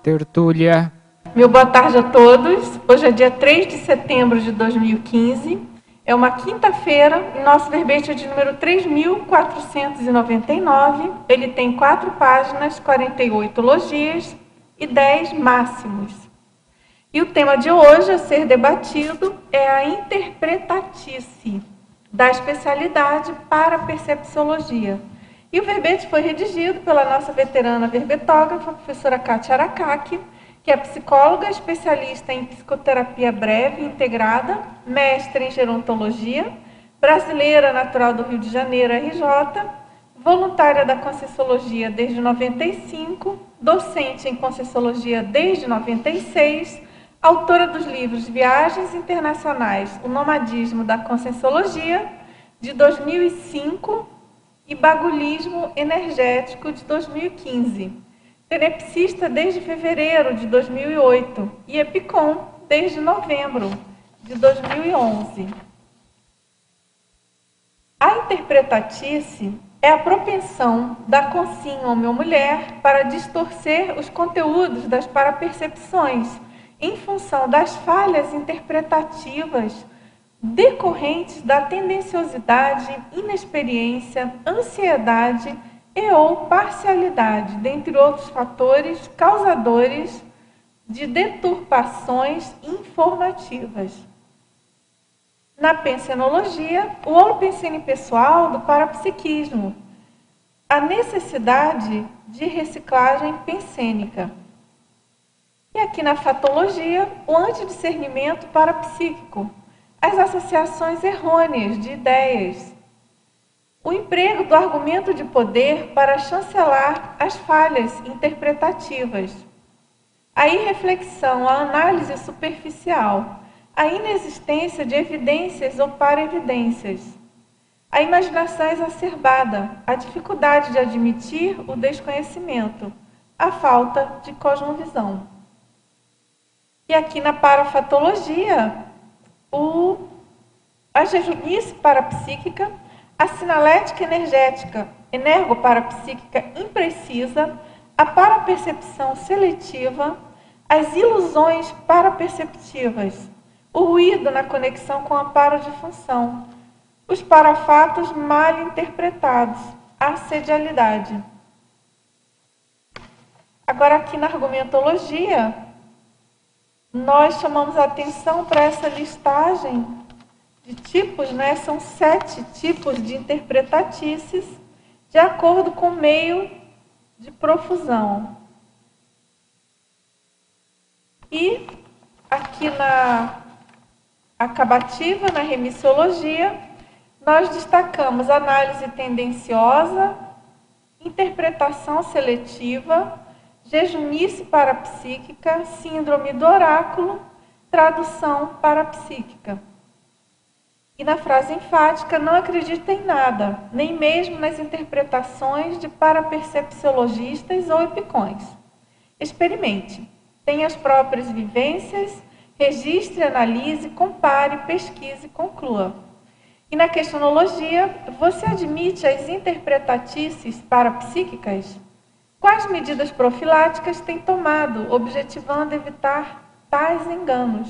tertúlia. Meu boa tarde a todos. Hoje é dia 3 de setembro de 2015. É uma quinta-feira e nosso verbete é de número 3.499. Ele tem 4 páginas, 48 logias e 10 máximos. E o tema de hoje a ser debatido é a interpretatice da especialidade parapercepciologia. E o verbete foi redigido pela nossa veterana verbetógrafa, a professora Kátia Aracaki, que é psicóloga, especialista em psicoterapia breve e integrada, mestre em gerontologia, brasileira natural do Rio de Janeiro, RJ, voluntária da Conscienciologia desde 95, docente em Conscienciologia desde 96, autora dos livros Viagens Internacionais, o Nomadismo da Conscienciologia, de 2005, e Bagulhismo Energético, de 2015. Tenepsista desde fevereiro de 2008 e Epicom desde novembro de 2011. A interpretatice é a propensão da consciência mulher para distorcer os conteúdos das parapercepções em função das falhas interpretativas decorrentes da tendenciosidade, inexperiência, ansiedade e ou parcialidade, dentre outros fatores causadores de deturpações informativas. Na pensenologia, o holopensene pessoal do parapsiquismo, a necessidade de reciclagem pensênica. E aqui na fatologia, o antidiscernimento parapsíquico, as associações errôneas de ideias, o emprego do argumento de poder para chancelar as falhas interpretativas, a irreflexão, a análise superficial, a inexistência de evidências ou para-evidências, a imaginação exacerbada, a dificuldade de admitir o desconhecimento, a falta de cosmovisão. E aqui na parafatologia, a jejunice parapsíquica, a sinalética energética, energoparapsíquica imprecisa, a parapercepção seletiva, as ilusões paraperceptivas, o ruído na conexão com a paradifunção, os parafatos mal interpretados, a assedialidade. Agora aqui na argumentologia, nós chamamos a atenção para essa listagem de tipos, né? São 7 tipos de interpretatices, de acordo com o meio de profusão. E aqui na acabativa, na remissiologia, nós destacamos análise tendenciosa, interpretação seletiva, jejunice parapsíquica, síndrome do oráculo, tradução parapsíquica. E na frase enfática, não acredita em nada, nem mesmo nas interpretações de parapercepciologistas ou epicões. Experimente, tenha as próprias vivências, registre, analise, compare, pesquise e conclua. E na questionologia, você admite as interpretatices parapsíquicas? Quais medidas profiláticas tem tomado, objetivando evitar tais enganos?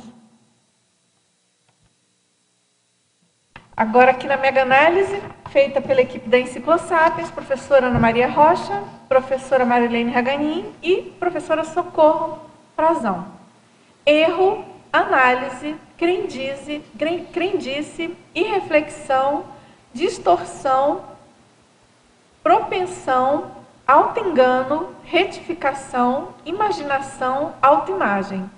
Agora aqui na mega-análise, feita pela equipe da Enciclosapiens, professora Ana Maria Rocha, professora Marilene Raganin e professora Socorro Frazão. Erro, análise, crendice, irreflexão, distorção, propensão, autoengano, retificação, imaginação, autoimagem.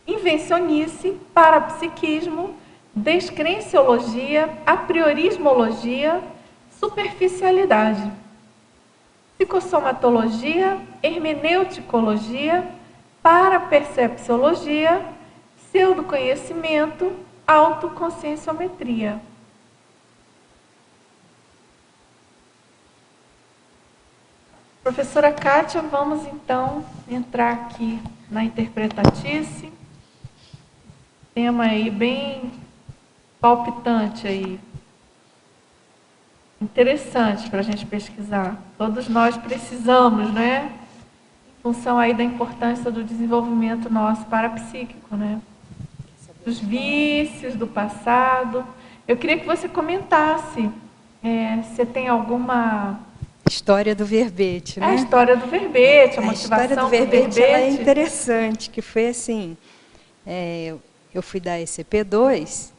Invencionice, parapsiquismo, descrenciologia, apriorismologia, superficialidade. Psicossomatologia, hermeneuticologia, parapercepciologia, pseudoconhecimento, autoconscienciometria. Professora Kátia, vamos então entrar aqui na interpretatice. Tema aí bem palpitante aí. Interessante para a gente pesquisar. Todos nós precisamos, né? função aí da importância do desenvolvimento nosso parapsíquico, né? Dos vícios do passado. Eu queria que você comentasse se tem alguma... História do verbete, né? A história do verbete, a motivação história do verbete, ela é interessante, que foi assim, eu fui dar ECP2,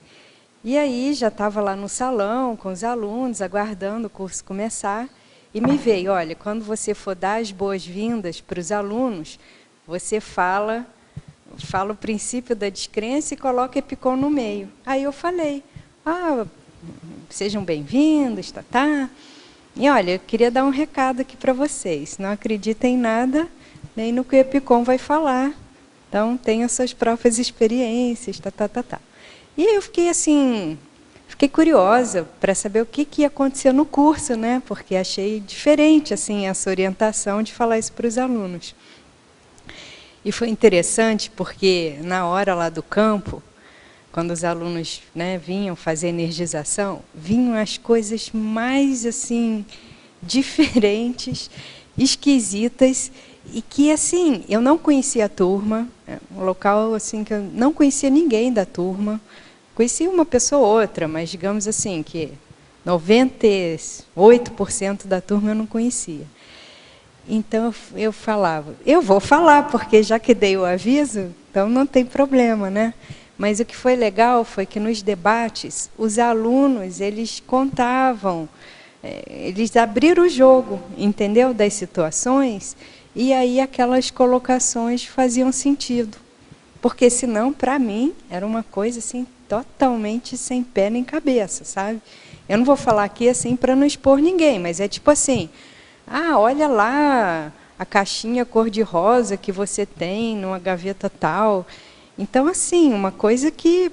e aí já estava lá no salão com os alunos, aguardando o curso começar, e me veio, olha, quando você for dar as boas-vindas para os alunos, você fala o princípio da descrença e coloca EPICOM no meio. Aí eu falei, sejam bem-vindos, tá. E olha, eu queria dar um recado aqui para vocês. Não acreditem em nada, nem no que o EPICOM vai falar. Então, tenham suas próprias experiências, tá. E aí eu fiquei assim, curiosa para saber o que ia acontecer no curso, né? Porque achei diferente assim essa orientação de falar isso para os alunos. E foi interessante porque na hora lá do campo, quando os alunos, né, vinham fazer energização, vinham as coisas mais assim diferentes, esquisitas, e que assim, eu não conhecia a turma, um local assim que eu não conhecia ninguém da turma, conhecia uma pessoa ou outra, mas digamos assim que 98% da turma eu não conhecia. Então eu falava, eu vou falar, porque já que dei o aviso, então não tem problema, né? Mas o que foi legal foi que nos debates, os alunos, eles contavam, eles abriram o jogo, entendeu? Das situações, e aí aquelas colocações faziam sentido. Porque senão, para mim, era uma coisa assim, totalmente sem pé nem cabeça, sabe? Eu não vou falar aqui assim para não expor ninguém, mas é tipo assim, olha lá a caixinha cor-de-rosa que você tem numa gaveta tal. Então, assim, uma coisa que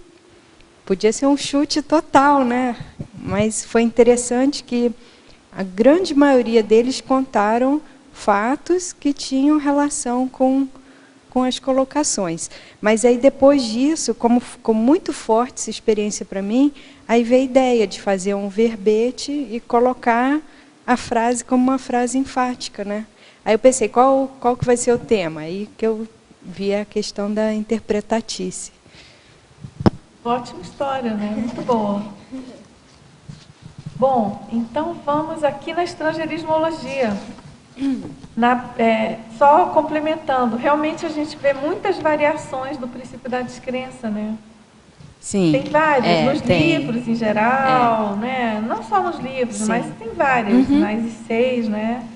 podia ser um chute total, né? Mas foi interessante que a grande maioria deles contaram fatos que tinham relação com as colocações. Mas aí, depois disso, como ficou muito forte essa experiência para mim, aí veio a ideia de fazer um verbete e colocar a frase como uma frase enfática, né? Aí eu pensei, qual que vai ser o tema? Aí que eu vi a questão da interpretatice. Ótima história, né? Muito boa. Bom, então vamos aqui na estrangeirismologia. Só complementando, realmente a gente vê muitas variações do princípio da descrença, né? Sim. Tem várias, nos livros em geral, né? Não só nos livros, Sim. mas tem várias, nas I6, né?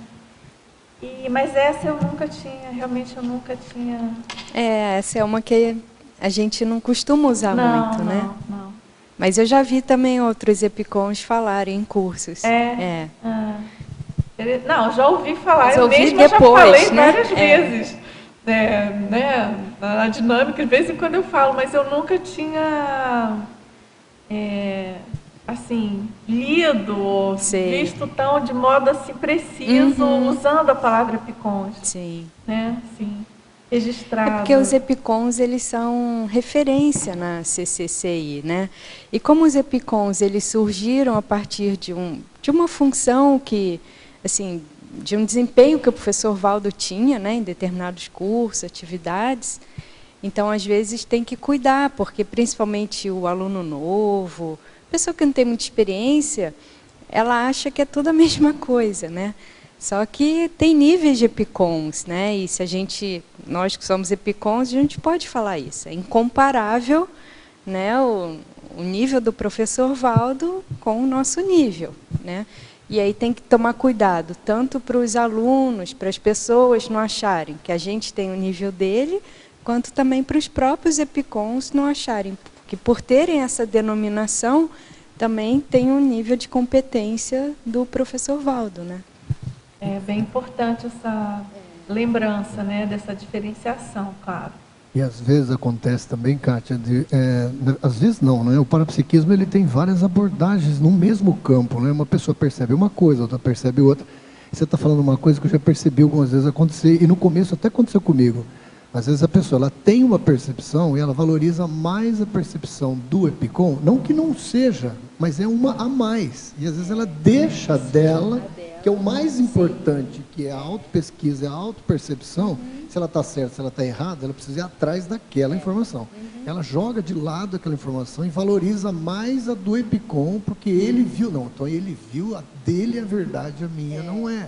Mas essa eu nunca tinha, realmente eu nunca tinha... Essa é uma que a gente não costuma usar muito, né? Não. Mas eu já vi também outros EPICONs falarem em cursos. Não, já ouvi falar, mas eu mesma já falei várias vezes. Né? Na dinâmica, de vez em quando eu falo, mas eu nunca tinha... assim, lido, visto tão de modo assim preciso, usando a palavra EPICONs. Sim. Né? Sim. Registrado. É porque os EPICONs, eles são referência na CCCI, né? E como os EPICONs, eles surgiram a partir de uma função que, assim, de um desempenho que o professor Valdo tinha, né, em determinados cursos, atividades. Então, às vezes, tem que cuidar, porque principalmente o aluno novo, pessoa que não tem muita experiência, ela acha que é tudo a mesma coisa, né? Só que tem níveis de EPICONs, né? E se nós que somos EPICONs, a gente pode falar isso. É incomparável, né, o nível do professor Valdo com o nosso nível, né? E aí tem que tomar cuidado, tanto para os alunos, para as pessoas não acharem que a gente tem o nível dele, quanto também para os próprios EPICONs não acharem que, por terem essa denominação, também tem um nível de competência do professor Valdo, né? É bem importante essa lembrança, né, dessa diferenciação, claro. E às vezes acontece também, Kátia, às vezes não, né? O parapsiquismo ele tem várias abordagens no mesmo campo, né? Uma pessoa percebe uma coisa, outra percebe outra. Você está falando uma coisa que eu já percebi algumas vezes acontecer, e no começo até aconteceu comigo. Às vezes a pessoa ela tem uma percepção e ela valoriza mais a percepção do EPICON, não que não seja, mas é uma a mais. E às vezes ela deixa dela que é o mais importante, que é a autopesquisa, a autopercepção, se ela está certa, se ela está errada, ela precisa ir atrás daquela informação. Ela joga de lado aquela informação e valoriza mais a do EPICOM, porque ele viu, não, então ele viu, a dele é verdade, a minha não é.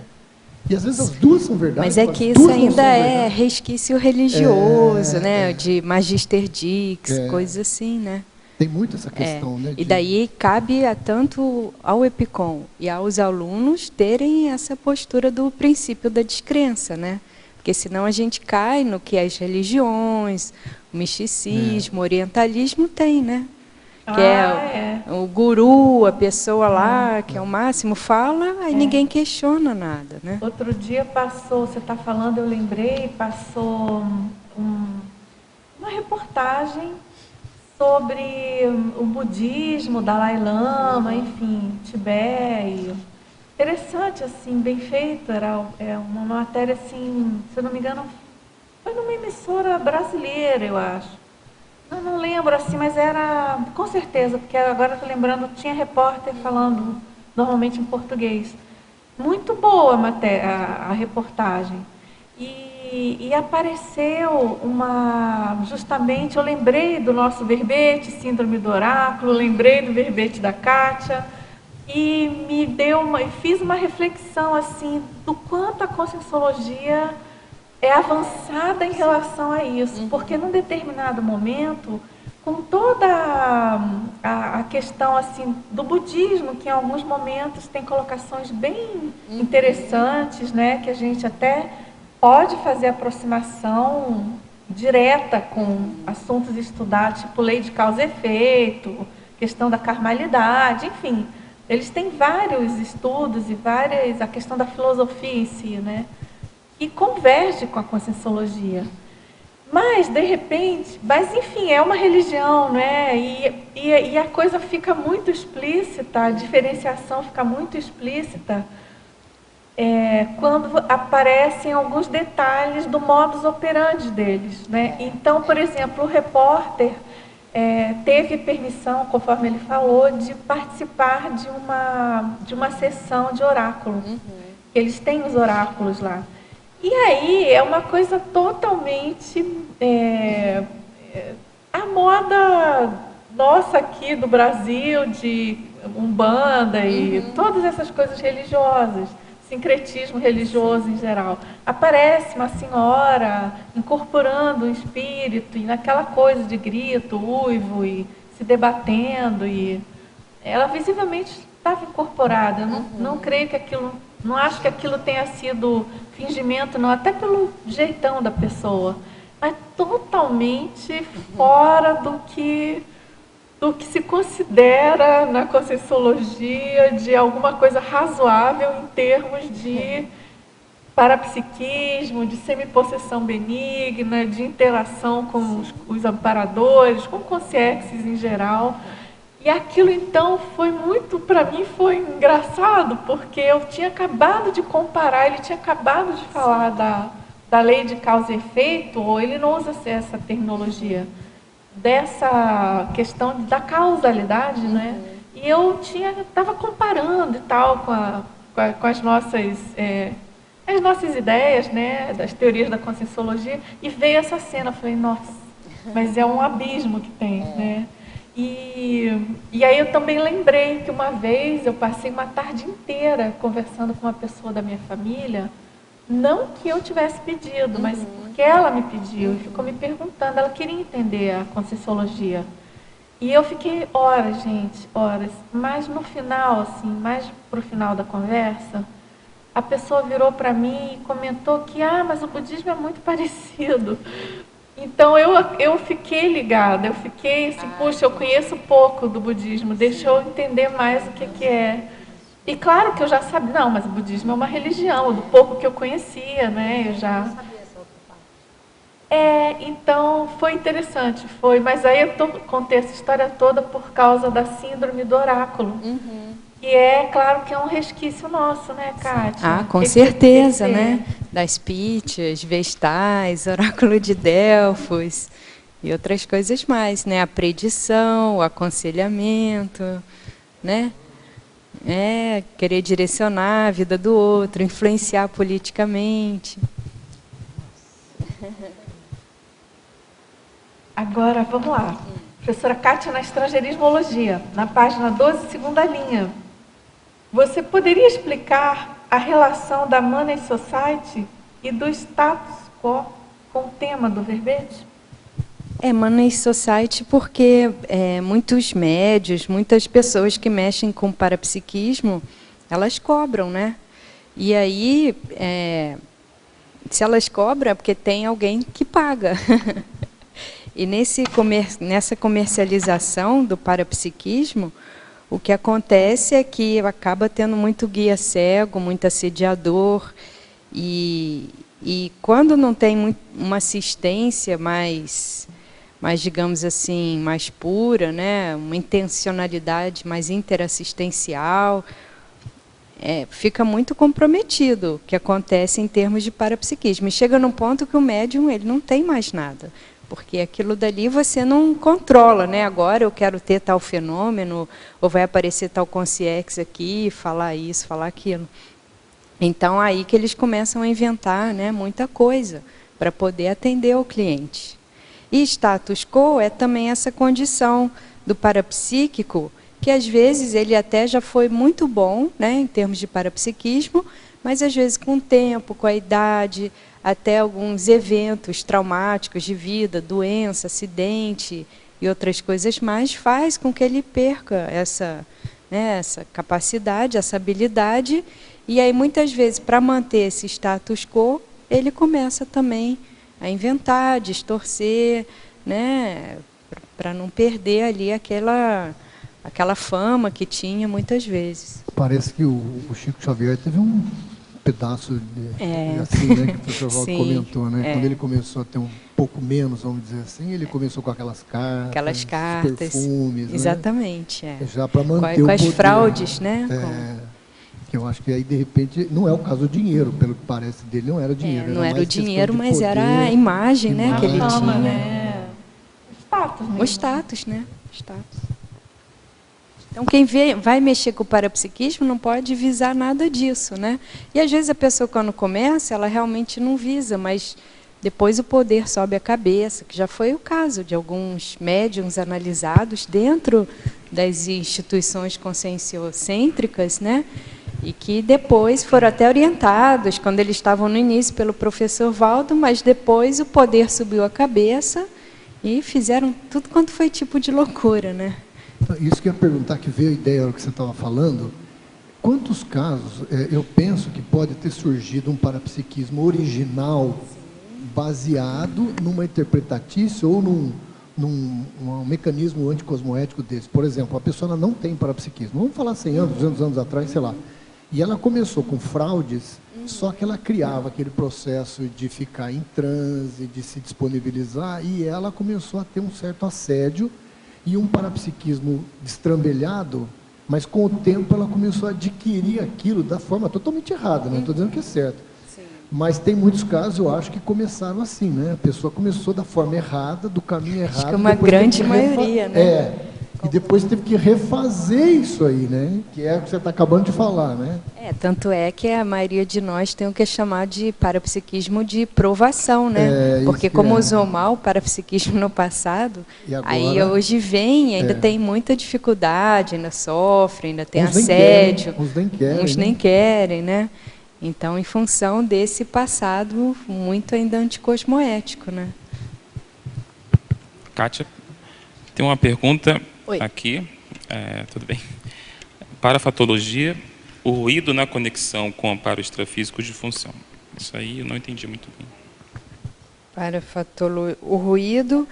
E às vezes as duas são verdades. Mas é que isso ainda é resquício religioso, né? De Magister Dix, coisas assim, né? Tem muito essa questão, né? E daí cabe tanto ao EPICOM e aos alunos terem essa postura do princípio da descrença, né? Porque senão a gente cai no que as religiões, o misticismo, o orientalismo tem, né? Que o guru, a pessoa lá, que é o máximo, fala, aí ninguém questiona nada, né? Outro dia passou, você está falando, eu lembrei, passou uma reportagem sobre o budismo, Dalai Lama, enfim, Tibete. Interessante, assim, bem feito. Era uma matéria, assim, se eu não me engano, foi numa emissora brasileira, eu acho. Não lembro, assim, mas era, com certeza, porque agora estou lembrando, tinha repórter falando normalmente em português. Muito boa a reportagem. E apareceu justamente, eu lembrei do nosso verbete, Síndrome do Oráculo, lembrei do verbete da Kátia, e fiz uma reflexão, assim, do quanto a Conscienciologia é avançada em relação a isso, porque num determinado momento, com toda a questão assim do budismo, que em alguns momentos tem colocações bem interessantes, né, que a gente até pode fazer aproximação direta com assuntos estudados, tipo lei de causa e efeito, questão da karmalidade, enfim, eles têm vários estudos e a questão da filosofia em si, né? E converge com a Conscienciologia. Mas, de repente, enfim, é uma religião, né? E a coisa fica muito explícita, a diferenciação fica muito explícita quando aparecem alguns detalhes do modus operandi deles, né? Então, por exemplo, o repórter teve permissão, conforme ele falou, de participar de uma sessão de oráculo. Eles têm os oráculos lá. E aí é uma coisa totalmente a moda nossa aqui do Brasil, de Umbanda e todas essas coisas religiosas, sincretismo religioso em geral. Aparece uma senhora incorporando um espírito e naquela coisa de grito, uivo e se debatendo. E ela visivelmente estava incorporada. Eu não creio que aquilo... Não acho que aquilo tenha sido fingimento, não, até pelo jeitão da pessoa, mas totalmente fora do que se considera na Conscienciologia de alguma coisa razoável em termos de parapsiquismo, de semipossessão benigna, de interação com os amparadores, com consciências em geral. E aquilo, então, foi muito, para mim, foi engraçado, porque eu tinha acabado de comparar, ele tinha acabado de falar da lei de causa e efeito, ou ele não usa essa terminologia, dessa questão da causalidade, né? E eu estava comparando e tal com as nossas ideias, né, das teorias da Conscienciologia, e veio essa cena, eu falei, nossa, mas é um abismo que tem, né? E aí eu também lembrei que uma vez eu passei uma tarde inteira conversando com uma pessoa da minha família, não que eu tivesse pedido, mas porque ela me pediu e ficou me perguntando, ela queria entender a Conscienciologia. E eu fiquei horas, gente, horas, mas no final, assim, mais pro final da conversa, a pessoa virou para mim e comentou que, mas o budismo é muito parecido. Então, eu fiquei ligada, eu fiquei assim, puxa, eu conheço pouco do budismo, deixa eu entender mais o que é. E claro que eu já sabia, não, mas o budismo é uma religião, do pouco que eu conhecia, né, eu já... então, foi interessante, mas aí eu contei essa história toda por causa da síndrome do oráculo. E claro que é um resquício nosso, né, Kátia? Com certeza, né? Das Pítias, Vestais, Oráculo de Delfos e outras coisas mais, né? A predição, o aconselhamento, né? querer direcionar a vida do outro, influenciar politicamente. Agora, vamos lá. Professora Kátia, na Estrangeirismologia, na página 12, segunda linha. Você poderia explicar a relação da Money Society e do status quo com o tema do verbete? Money Society porque muitos médios, muitas pessoas que mexem com parapsiquismo, elas cobram, né? E aí, se elas cobram é porque tem alguém que paga. E nessa comercialização do parapsiquismo, o que acontece é que acaba tendo muito guia cego, muito assediador, e quando não tem uma assistência mais, digamos assim, mais pura, né, uma intencionalidade mais interassistencial, fica muito comprometido o que acontece em termos de parapsiquismo. E chega num ponto que o médium ele não tem mais nada. Porque aquilo dali você não controla, né? Agora eu quero ter tal fenômeno, ou vai aparecer tal consciex aqui, falar isso, falar aquilo. Então, aí que eles começam a inventar, né, muita coisa para poder atender ao cliente. E status quo é também essa condição do parapsíquico, que às vezes ele até já foi muito bom, né, em termos de parapsiquismo, mas às vezes com o tempo, com a idade, até alguns eventos traumáticos de vida, doença, acidente e outras coisas mais, faz com que ele perca essa capacidade, essa habilidade, e aí muitas vezes, para manter esse status quo, ele começa também a inventar, distorcer, né, para não perder ali aquela fama que tinha muitas vezes. Parece que o Chico Xavier teve um pedaço assim, né, que o professor Valdo comentou, né? Quando ele começou a ter um pouco menos, vamos dizer assim, ele começou com aquelas cartas, perfumes, exatamente, né? Já para manter com o as poder, fraudes, né? Que eu acho que aí de repente não é o caso do dinheiro, pelo que parece dele, não era dinheiro. Não era o dinheiro, mas poder, era a imagem, né, que ele tinha. Né? O status, né? O status. Então, quem vai mexer com o parapsiquismo não pode visar nada disso, né? E, às vezes, a pessoa, quando começa, ela realmente não visa, mas depois o poder sobe a cabeça, que já foi o caso de alguns médiuns analisados dentro das instituições conscienciocêntricas, né? E que depois foram até orientados, quando eles estavam no início, pelo professor Valdo, mas depois o poder subiu a cabeça e fizeram tudo quanto foi tipo de loucura, né? Isso que eu ia perguntar, que veio a ideia do que você estava falando. Quantos casos eu penso que pode ter surgido um parapsiquismo original baseado numa interpretatícia ou num mecanismo anticosmoético desse? Por exemplo, a pessoa não tem parapsiquismo. Vamos falar 100 anos, 200 anos atrás, sei lá. E ela começou com fraudes, só que ela criava aquele processo de ficar em transe, de se disponibilizar, e ela começou a ter um certo assédio e um parapsiquismo destrambelhado, mas com o tempo ela começou a adquirir aquilo da forma totalmente errada, não estou dizendo que é certo. Sim. Mas tem muitos casos, eu acho, que começaram assim, né? A pessoa começou da forma errada, do caminho errado. Acho que uma grande maioria, né? E depois teve que refazer isso aí, né? Que é o que você está acabando de falar, né? Tanto é que a maioria de nós tem o que chamar de parapsiquismo de provação, né? Porque como usou mal o parapsiquismo no passado, agora, aí hoje vem, ainda tem muita dificuldade, ainda sofre, ainda tem assédio. Uns nem querem, né? Então, em função desse passado muito ainda anticosmoético, né? Kátia, tem uma pergunta... Oi. Aqui, tudo bem. Parafatologia, o ruído na conexão com amparo extrafísico de função. Isso aí eu não entendi muito bem. Parafatologia, o ruído...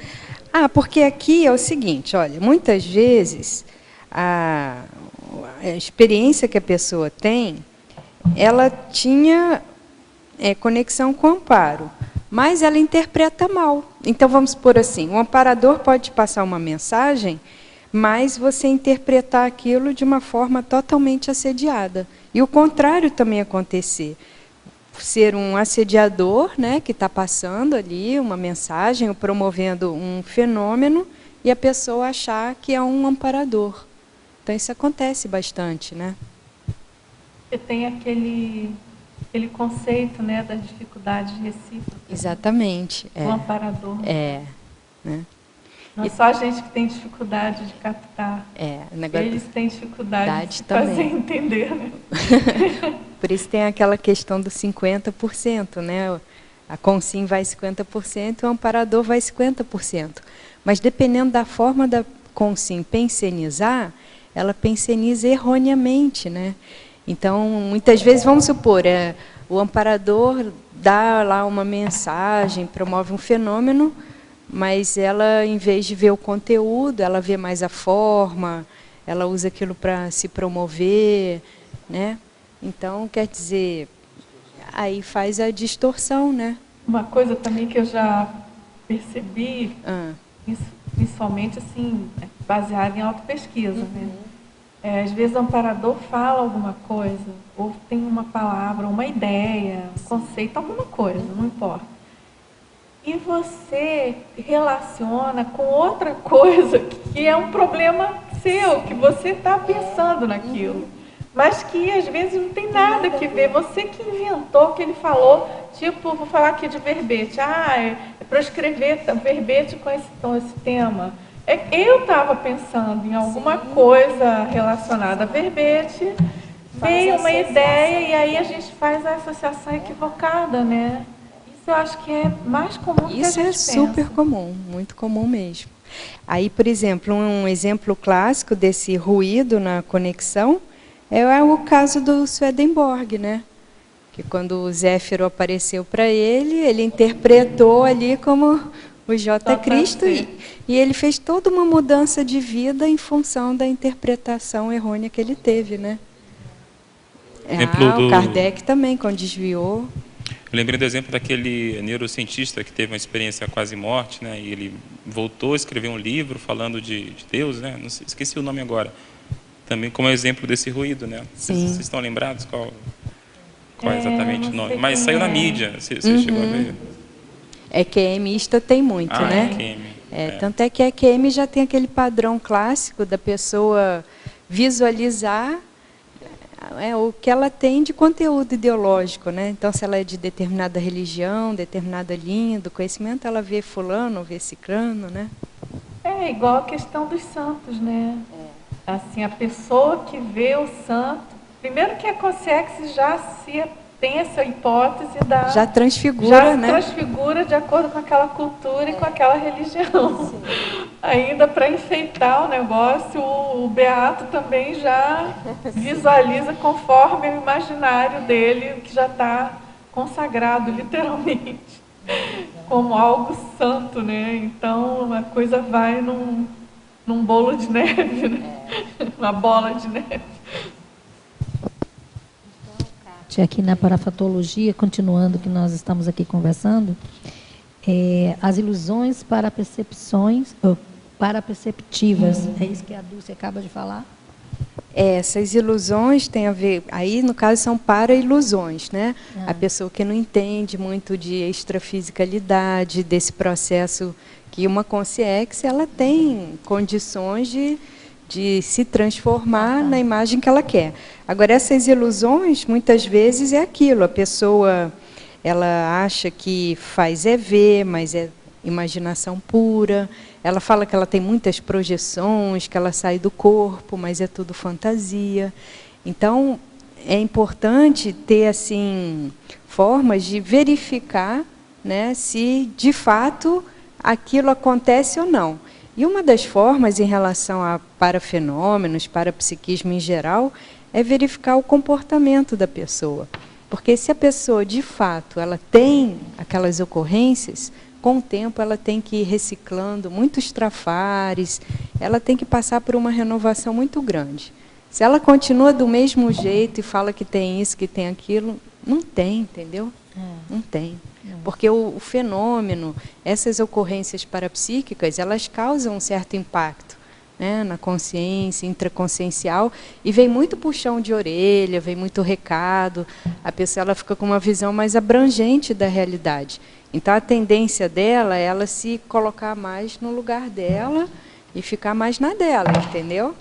porque aqui é o seguinte, olha, muitas vezes a experiência que a pessoa tem, ela tinha conexão com o amparo, mas ela interpreta mal. Então, vamos supor assim, o amparador pode passar uma mensagem, mas você interpretar aquilo de uma forma totalmente assediada. E o contrário também acontecer. Ser um assediador, né, que está passando ali uma mensagem, ou promovendo um fenômeno, e a pessoa achar que é um amparador. Então, isso acontece bastante, né? Porque tem aquele conceito, né, das dificuldades recíprocas. Exatamente. Do amparador. Né? Não é só a gente que tem dificuldade de captar. Eles têm dificuldade de fazer entender, né? Por isso tem aquela questão do 50%, né? A Consim vai 50% e o amparador vai 50%. Mas dependendo da forma da Consim pensenizar, ela penseniza erroneamente, né? Então, muitas vezes, vamos supor, o amparador dá lá uma mensagem, promove um fenômeno, mas ela, em vez de ver o conteúdo, ela vê mais a forma, ela usa aquilo para se promover, né? Então, quer dizer, aí faz a distorção, né? Uma coisa também que eu já percebi, principalmente assim, baseada em autopesquisa, né? Às vezes o amparador fala alguma coisa, ou tem uma palavra, uma ideia, um conceito, alguma coisa, não importa. E você relaciona com outra coisa que é um problema seu, que você está pensando naquilo. Mas que às vezes não tem nada que ver. Você que inventou o que ele falou, tipo, vou falar aqui de verbete. É para escrever verbete com esse tema. Eu estava pensando em alguma coisa relacionada a verbete, veio uma ideia e aí a gente faz a associação equivocada, né? Isso eu acho que é mais comum do que a gente pensa. Isso é super comum, muito comum mesmo. Aí, por exemplo, um exemplo clássico desse ruído na conexão é o caso do Swedenborg, né? Que quando o Zéfiro apareceu para ele interpretou ali como o J. Cristo e ele fez toda uma mudança de vida em função da interpretação errônea que ele teve, né? O Kardec também, quando desviou. Eu lembrei do exemplo daquele neurocientista que teve uma experiência quase morte, né? E ele voltou a escrever um livro falando de Deus, né? Não sei, esqueci o nome agora. Também como exemplo desse ruído, né? Vocês estão lembrados qual é exatamente o nome? Mas saiu na mídia. Você chegou a ver? EQMista tem muito, né? Tanto é que a EQM já tem aquele padrão clássico da pessoa visualizar o que ela tem de conteúdo ideológico, né? Então, se ela é de determinada religião, determinada linha do conhecimento, ela vê fulano, vê ciclano, né? É igual a questão dos santos, né? Assim, a pessoa que vê o santo, primeiro que a consciência já tem essa hipótese já transfigura, né? Transfigura de acordo com aquela cultura e com aquela religião. Sim. Ainda para enfeitar o negócio, o beato também já visualiza conforme o imaginário dele, que já está consagrado, literalmente, como algo santo, né? Então, a coisa vai num bolo de neve, né? Uma bola de neve. Aqui na parafatologia, continuando o que nós estamos aqui conversando, as ilusões paraperceptivas, é isso que a Dulce acaba de falar? Essas ilusões têm a ver, aí no caso são para-ilusões, né? A pessoa que não entende muito de extrafisicalidade, desse processo que uma consciência, ela tem condições de se transformar na imagem que ela quer. Agora, essas ilusões, muitas vezes, é aquilo. A pessoa, ela acha que faz ver, mas é imaginação pura. Ela fala que ela tem muitas projeções, que ela sai do corpo, mas é tudo fantasia. Então, é importante ter, assim, formas de verificar, né, se, de fato, aquilo acontece ou não. E uma das formas em relação a parafenômenos, parapsiquismo em geral, é verificar o comportamento da pessoa. Porque se a pessoa, de fato, ela tem aquelas ocorrências, com o tempo ela tem que ir reciclando muitos trafares, ela tem que passar por uma renovação muito grande. Se ela continua do mesmo jeito e fala que tem isso, que tem aquilo, não tem, entendeu? Não tem. Porque o fenômeno, essas ocorrências parapsíquicas, elas causam um certo impacto, né, na consciência, intraconsciencial, e vem muito puxão de orelha, vem muito recado, a pessoa ela fica com uma visão mais abrangente da realidade. Então, a tendência dela é ela se colocar mais no lugar dela e ficar mais na dela, entendeu?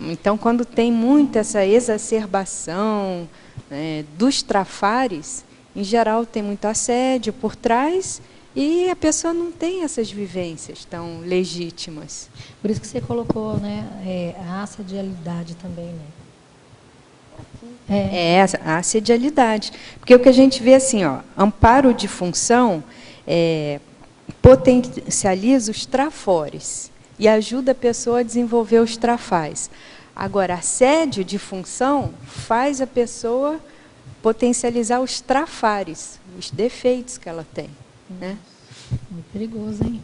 Então, quando tem muito essa exacerbação, né, dos trafares, em geral tem muito assédio por trás e a pessoa não tem essas vivências tão legítimas. Por isso que você colocou, né, a assedialidade também, né? A assedialidade. Porque o que a gente vê assim, ó, amparo de função potencializa os trafores e ajuda a pessoa a desenvolver os trafais. Agora, assédio de função faz a pessoa potencializar os trafares, os defeitos que ela tem, né? Muito perigoso, hein?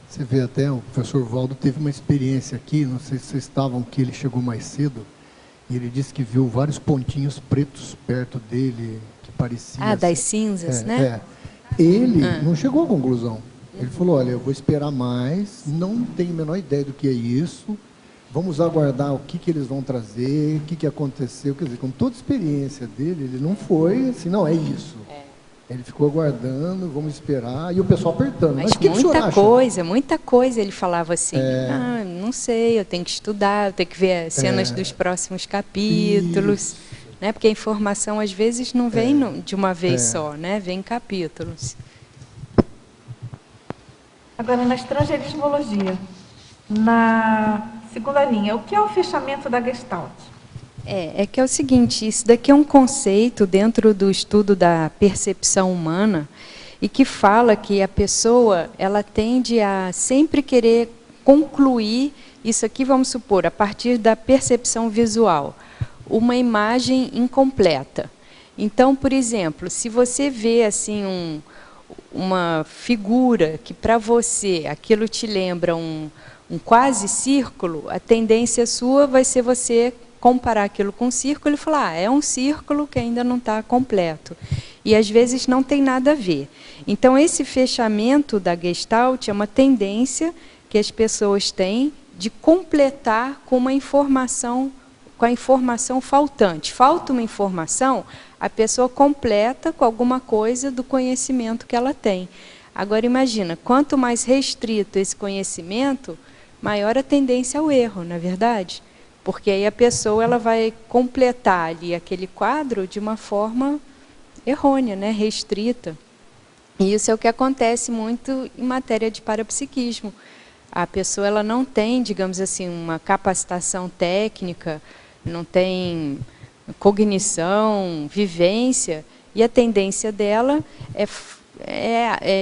Você vê até, o professor Valdo teve uma experiência aqui, não sei se vocês estavam aqui, ele chegou mais cedo, e ele disse que viu vários pontinhos pretos perto dele, que pareciam... das cinzas, né? Ele não chegou à conclusão. Ele falou, olha, eu vou esperar mais, não tenho a menor ideia do que é isso, vamos aguardar o que eles vão trazer, o que aconteceu. Quer dizer, com toda a experiência dele, ele não foi assim, não, é isso. Ele ficou aguardando, vamos esperar, e o pessoal apertando. Mas que muita coisa ele falava assim, não sei, eu tenho que estudar, eu tenho que ver as cenas dos próximos capítulos, né? Porque a informação às vezes não vem de uma vez só, né? Vem em capítulos. Agora, na estrangeirismologia, na segunda linha, o que é o fechamento da Gestalt? É que é o seguinte, isso daqui é um conceito dentro do estudo da percepção humana e que fala que a pessoa, ela tende a sempre querer concluir, isso aqui vamos supor, a partir da percepção visual, uma imagem incompleta. Então, por exemplo, se você vê assim uma figura que para você aquilo te lembra um quase círculo, a tendência sua vai ser você comparar aquilo com um círculo e falar, é um círculo que ainda não está completo. E às vezes não tem nada a ver. Então, esse fechamento da Gestalt é uma tendência que as pessoas têm de completar com uma informação, com a informação faltante. Falta uma informação, a pessoa completa com alguma coisa do conhecimento que ela tem. Agora, imagina, quanto mais restrito esse conhecimento, maior a tendência ao erro, não é verdade? Porque aí a pessoa ela vai completar ali aquele quadro de uma forma errônea, né? Restrita. E isso é o que acontece muito em matéria de parapsiquismo. A pessoa ela não tem, digamos assim, uma capacitação técnica, não tem cognição, vivência, e a tendência dela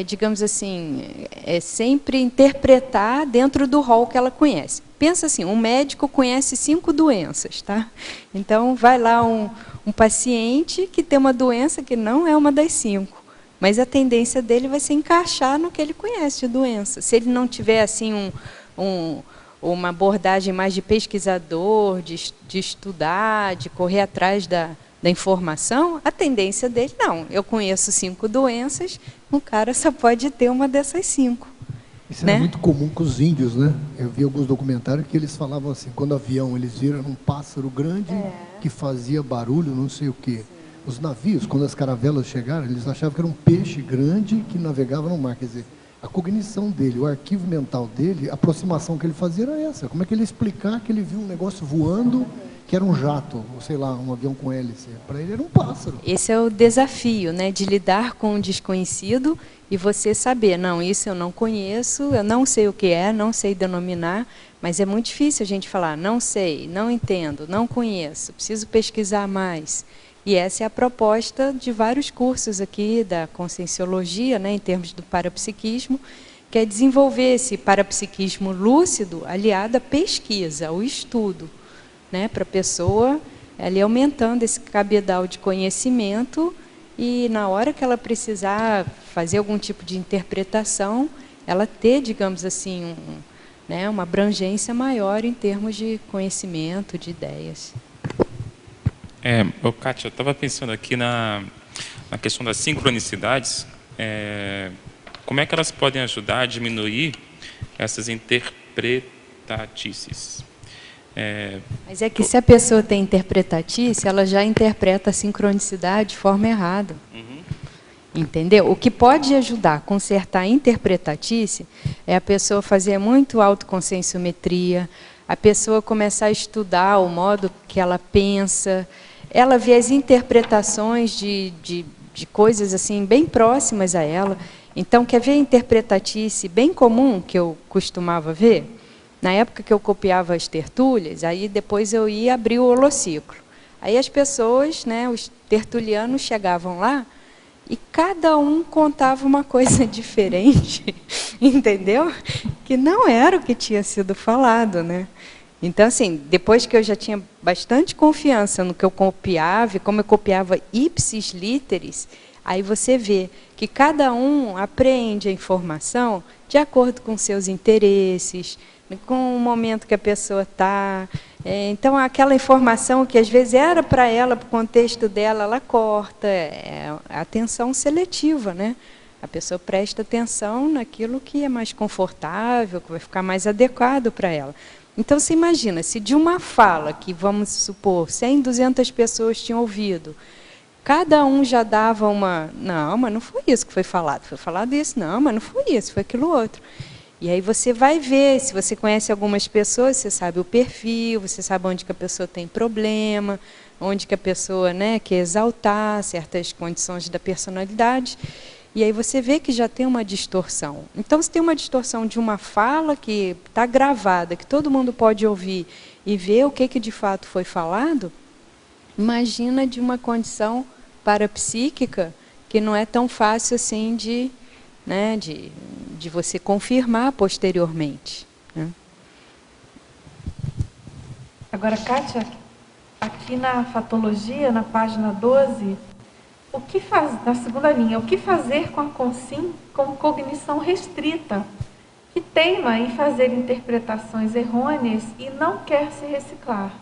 digamos assim, é sempre interpretar dentro do rol que ela conhece. Pensa assim, um médico conhece 5 doenças, tá? Então, vai lá um paciente que tem uma doença que não é uma das 5, mas a tendência dele vai se encaixar no que ele conhece de doença. Se ele não tiver assim uma abordagem mais de pesquisador, de estudar, de correr atrás da informação, a tendência dele, não, eu conheço 5 doenças, o cara só pode ter uma dessas 5. Isso era muito comum com os índios, né? Eu vi alguns documentários que eles falavam assim, quando avião, eles viram um pássaro grande que fazia barulho, não sei o quê. Os navios, quando as caravelas chegaram, eles achavam que era um peixe grande que navegava no mar. Quer dizer, a cognição dele, o arquivo mental dele, a aproximação que ele fazia era essa. Como é que ele ia explicar que ele viu um negócio voando, que era um jato, ou sei lá, um avião com hélice? Para ele era um pássaro. Esse é o desafio, né, de lidar com o desconhecido e você saber, não, isso eu não conheço, eu não sei o que é, não sei denominar, mas é muito difícil a gente falar, não sei, não entendo, não conheço, preciso pesquisar mais. E essa é a proposta de vários cursos aqui da Conscienciologia, né, em termos do parapsiquismo, que é desenvolver esse parapsiquismo lúcido aliado à pesquisa, ao estudo, né, para a pessoa ali aumentando esse cabedal de conhecimento e na hora que ela precisar fazer algum tipo de interpretação, ela ter, digamos assim, né, uma abrangência maior em termos de conhecimento, de ideias. Kátia, eu estava pensando aqui na questão das sincronicidades, como é que elas podem ajudar a diminuir essas interpretatices? Mas é que se a pessoa tem interpretatice, ela já interpreta a sincronicidade de forma errada. Entendeu? O que pode ajudar a consertar a interpretatice é a pessoa fazer muito autoconscienciometria, a pessoa começar a estudar o modo que ela pensa, ela vê as interpretações de coisas assim bem próximas a ela. Então, quer ver a interpretatice bem comum que eu costumava ver? Na época que eu copiava as tertúlias, aí depois eu ia abrir o holociclo. Aí as pessoas, né, os tertulianos chegavam lá e cada um contava uma coisa diferente, entendeu? Que não era o que tinha sido falado, né? Então, assim, depois que eu já tinha bastante confiança no que eu copiava, e como eu copiava ipsis literis, aí você vê que cada um apreende a informação de acordo com seus interesses, com o momento que a pessoa está. Então, aquela informação que às vezes era para ela, para o contexto dela, ela corta. É a atenção seletiva, né? A pessoa presta atenção naquilo que é mais confortável, que vai ficar mais adequado para ela. Então, você imagina, se de uma fala que, vamos supor, 100, 200 pessoas tinham ouvido, cada um já dava uma... Não, mas não foi isso que foi falado isso. Não, mas não foi isso, foi aquilo outro. E aí você vai ver, se você conhece algumas pessoas, você sabe o perfil, você sabe onde que a pessoa tem problema, onde que a pessoa, né, quer exaltar certas condições da personalidade. E aí você vê que já tem uma distorção. Então, se tem uma distorção de uma fala que está gravada, que todo mundo pode ouvir e ver o que de fato foi falado, imagina de uma condição parapsíquica que não é tão fácil assim de você confirmar posteriormente, né? Agora, Kátia, aqui na fatologia, na página 12, na segunda linha, o que fazer com a consim com cognição restrita, que teima em fazer interpretações errôneas e não quer se reciclar?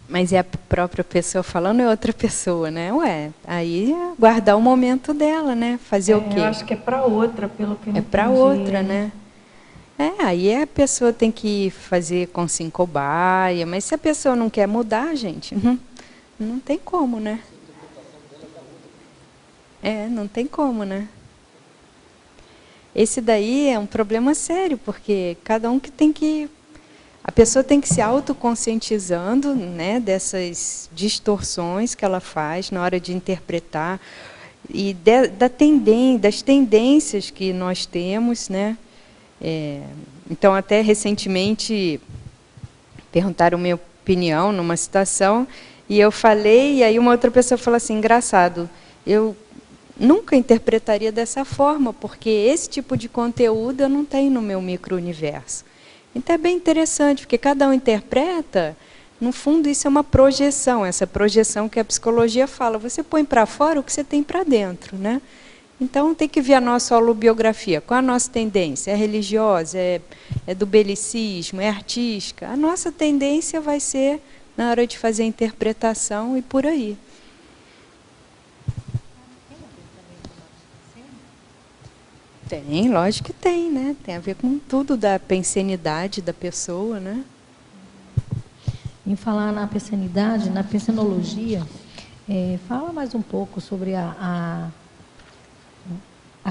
Mas é a própria pessoa falando, é outra pessoa, né? Aí é guardar o momento dela, né? Fazer o quê? Eu acho que é para outra, pelo que eu entendi. É para outra, né? Aí a pessoa tem que fazer com cobaia, mas se a pessoa não quer mudar, gente, não tem como, né? Não tem como, né? Esse daí é um problema sério, porque cada um que tem que... A pessoa tem que se autoconscientizando, né, dessas distorções que ela faz na hora de interpretar e das tendências que nós temos, né? Então, até recentemente, perguntaram minha opinião numa situação e eu falei, e aí uma outra pessoa falou assim, engraçado, eu nunca interpretaria dessa forma, porque esse tipo de conteúdo eu não tenho no meu micro-universo. Então é bem interessante, porque cada um interpreta, no fundo isso é uma projeção, essa projeção que a psicologia fala, você põe para fora o que você tem para dentro, né? Então tem que ver a nossa holobiografia, qual a nossa tendência, é religiosa, é do belicismo, é artística, a nossa tendência vai ser na hora de fazer a interpretação e por aí. Tem, lógico que tem, né? Tem a ver com tudo da pensenidade da pessoa, né? Em falar na pensenidade, na pensenologia, fala mais um pouco sobre a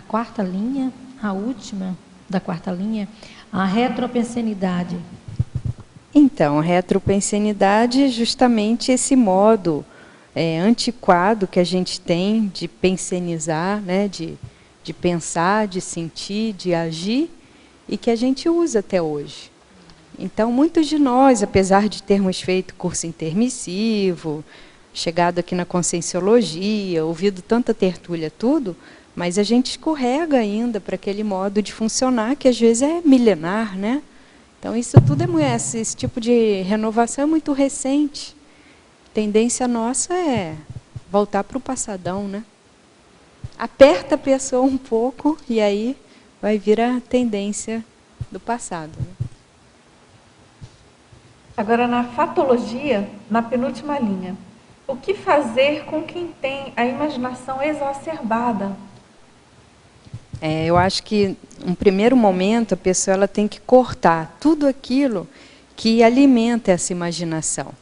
quarta linha, a última da quarta linha, a retropensenidade. Então, a retropensenidade é justamente esse modo antiquado que a gente tem de pensenizar, né? De pensar, de sentir, de agir, e que a gente usa até hoje. Então, muitos de nós, apesar de termos feito curso intermissivo, chegado aqui na conscienciologia, ouvido tanta tertúlia, tudo, mas a gente escorrega ainda para aquele modo de funcionar, que às vezes é milenar, né? Então, isso tudo esse tipo de renovação é muito recente. A tendência nossa é voltar para o passadão, né? Aperta a pessoa um pouco e aí vai vir a tendência do passado, né? Agora, na fatologia, na penúltima linha, o que fazer com quem tem a imaginação exacerbada? Eu acho que, num primeiro momento, a pessoa ela tem que cortar tudo aquilo que alimenta essa imaginação.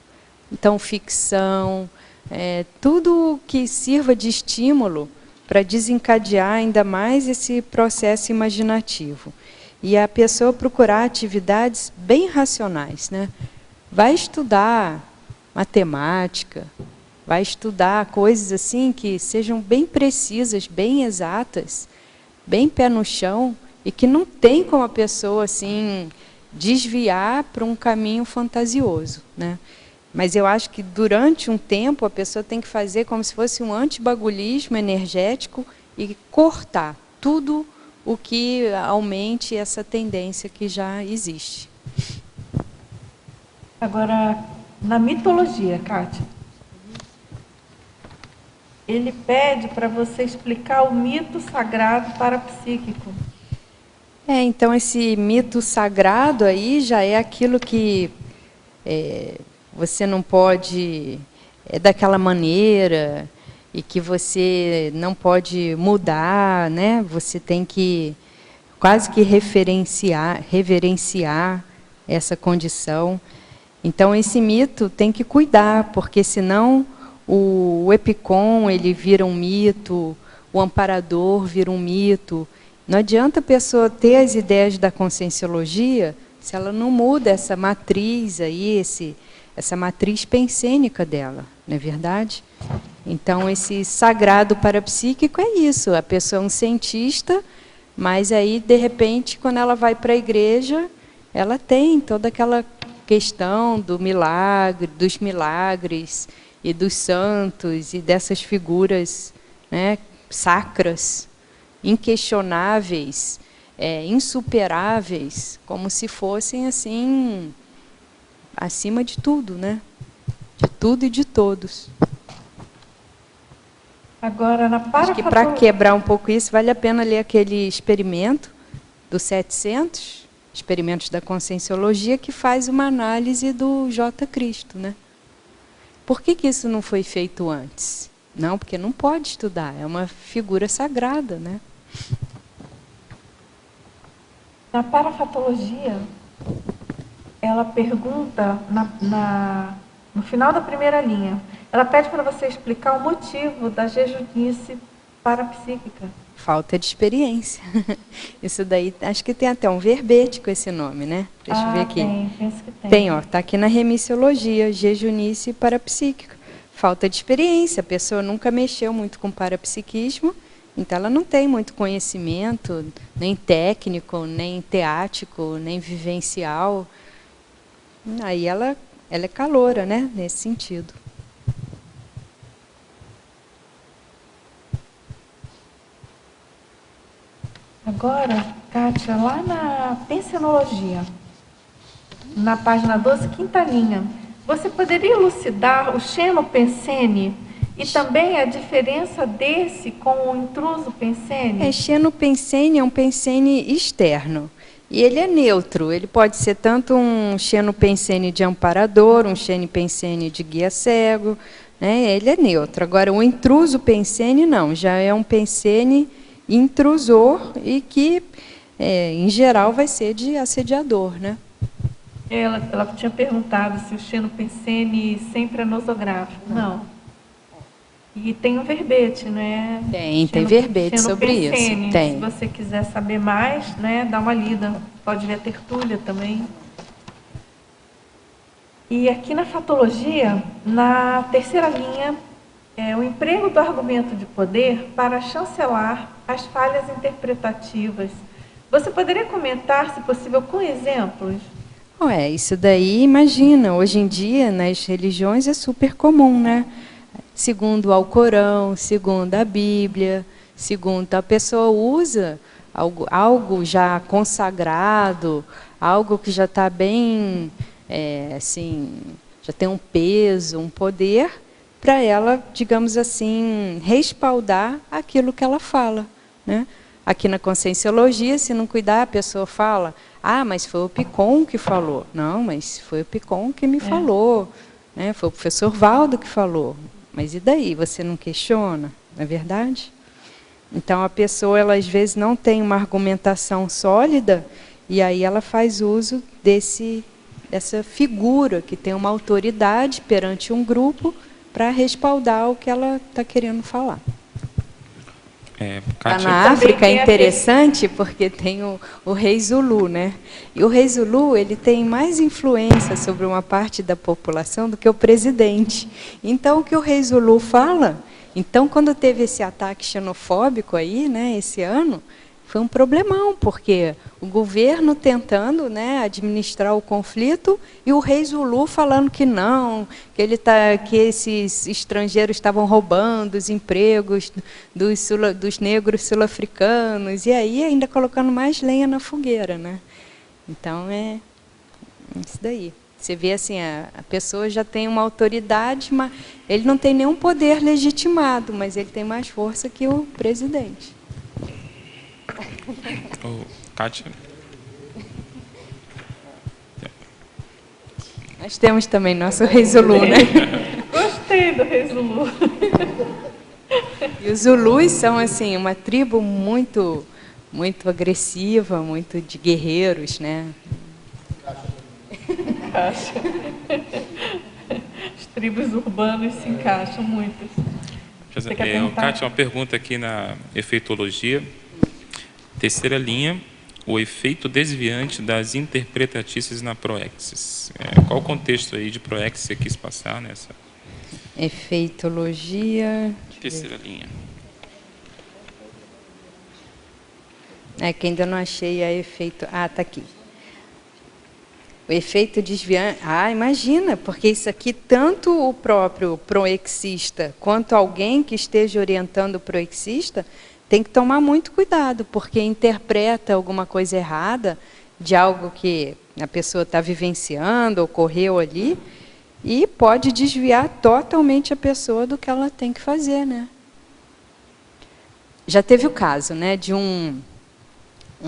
Então, ficção, tudo que sirva de estímulo para desencadear ainda mais esse processo imaginativo. e a pessoa procurar atividades bem racionais, né? Vai estudar matemática, vai estudar coisas assim que sejam bem precisas, bem exatas, bem pé no chão, e que não tem como a pessoa assim desviar para um caminho fantasioso, né? Mas eu acho que durante um tempo a pessoa tem que fazer como se fosse um antibagulhismo energético e cortar tudo o que aumente essa tendência que já existe. Agora, na mitologia, Kátia, ele pede para você explicar o mito sagrado parapsíquico. Então esse mito sagrado aí já é aquilo que você não pode daquela maneira e que você não pode mudar, né? Você tem que quase que reverenciar essa condição. Então esse mito tem que cuidar, porque senão o Epicom ele vira um mito, o amparador vira um mito. Não adianta a pessoa ter as ideias da conscienciologia se ela não muda essa matriz aí, essa matriz pensênica dela, não é verdade? Então, esse sagrado parapsíquico é isso, a pessoa é um cientista, mas aí, de repente, quando ela vai para a igreja, ela tem toda aquela questão do milagre, dos milagres e dos santos e dessas figuras, né, sacras, inquestionáveis, insuperáveis, como se fossem assim acima de tudo, né? De tudo e de todos. Agora, acho que para quebrar um pouco isso, vale a pena ler aquele experimento do 700, Experimentos da Conscienciologia, que faz uma análise do J. Cristo, né? Por que isso não foi feito antes? Não, porque não pode estudar, é uma figura sagrada, né? Na parafatologia, ela pergunta, no final da primeira linha, ela pede para você explicar o motivo da jejunice parapsíquica. Falta de experiência. Isso daí, acho que tem até um verbete com esse nome, né? Deixa eu ver aqui. Penso que tem. Tem, ó, está aqui na remissiologia, jejunice parapsíquica. Falta de experiência, a pessoa nunca mexeu muito com parapsiquismo, então ela não tem muito conhecimento, nem técnico, nem teático, nem vivencial. Aí ela é caloura, né, nesse sentido. Agora, Kátia, lá na pensenologia, na página 12, quinta linha, você poderia elucidar o xenopensene e também a diferença desse com o intruso pensene? Xenopensene é um pensene externo. E ele é neutro, ele pode ser tanto um xenopensene de amparador, um xenopensene de guia cego, né? Ele é neutro. Agora, o intruso pensene não, já é um pensene intrusor e que, em geral, vai ser de assediador, né? Ela tinha perguntado se o xenopensene sempre é nosográfico. Não. E tem um verbete, né? Tem verbete sobre isso. Tem. Se você quiser saber mais, né, dá uma lida. Pode ver a tertúlia também. E aqui na fatologia, na terceira linha, o emprego do argumento de poder para chancelar as falhas interpretativas. Você poderia comentar, se possível, com exemplos? Isso daí, imagina, hoje em dia, nas religiões é super comum, né? Segundo o Alcorão, segundo a Bíblia, segundo a pessoa usa algo já consagrado, algo que já está bem, assim, já tem um peso, um poder, para ela, digamos assim, respaldar aquilo que ela fala, né? Aqui na Conscienciologia, se não cuidar, a pessoa fala, mas foi o Epicom que falou. Não, mas foi o Epicom que me falou, né? Foi o professor Valdo que falou. Mas e daí? Você não questiona, não é verdade? Então, a pessoa, ela às vezes não tem uma argumentação sólida, e aí ela faz uso dessa figura que tem uma autoridade perante um grupo para respaldar o que ela está querendo falar. Lá Kátia, na África é interessante porque tem o rei Zulu, né? E o rei Zulu, ele tem mais influência sobre uma parte da população do que o presidente. Então, o que o rei Zulu fala... Então, quando teve esse ataque xenofóbico aí, né, esse ano, foi um problemão, porque o governo tentando, né, administrar o conflito e o rei Zulu falando que não, que esses estrangeiros estavam roubando os empregos dos negros sul-africanos, e aí ainda colocando mais lenha na fogueira, né? Então, é isso daí. Você vê assim, a pessoa já tem uma autoridade, mas ele não tem nenhum poder legitimado, mas ele tem mais força que o presidente. Kátia. Nós temos também nosso rei Zulu, né? Gostei do rei Zulu. E os Zulus são assim, uma tribo muito agressiva, muito de guerreiros, né? Encaixa. As tribos urbanas se encaixam muitas. Kátia, uma pergunta aqui na efeitologia. Terceira linha, o efeito desviante das interpretatícies na proexis. Qual o contexto aí de proexis que você quis passar nessa? Efeitologia... Terceira linha. É que ainda não achei a efeito... Ah, está aqui. O efeito desviante... Ah, imagina, porque isso aqui, tanto o próprio proexista quanto alguém que esteja orientando o proexista, tem que tomar muito cuidado, porque interpreta alguma coisa errada de algo que a pessoa está vivenciando, ocorreu ali, e pode desviar totalmente a pessoa do que ela tem que fazer, né? Já teve o caso, né, de um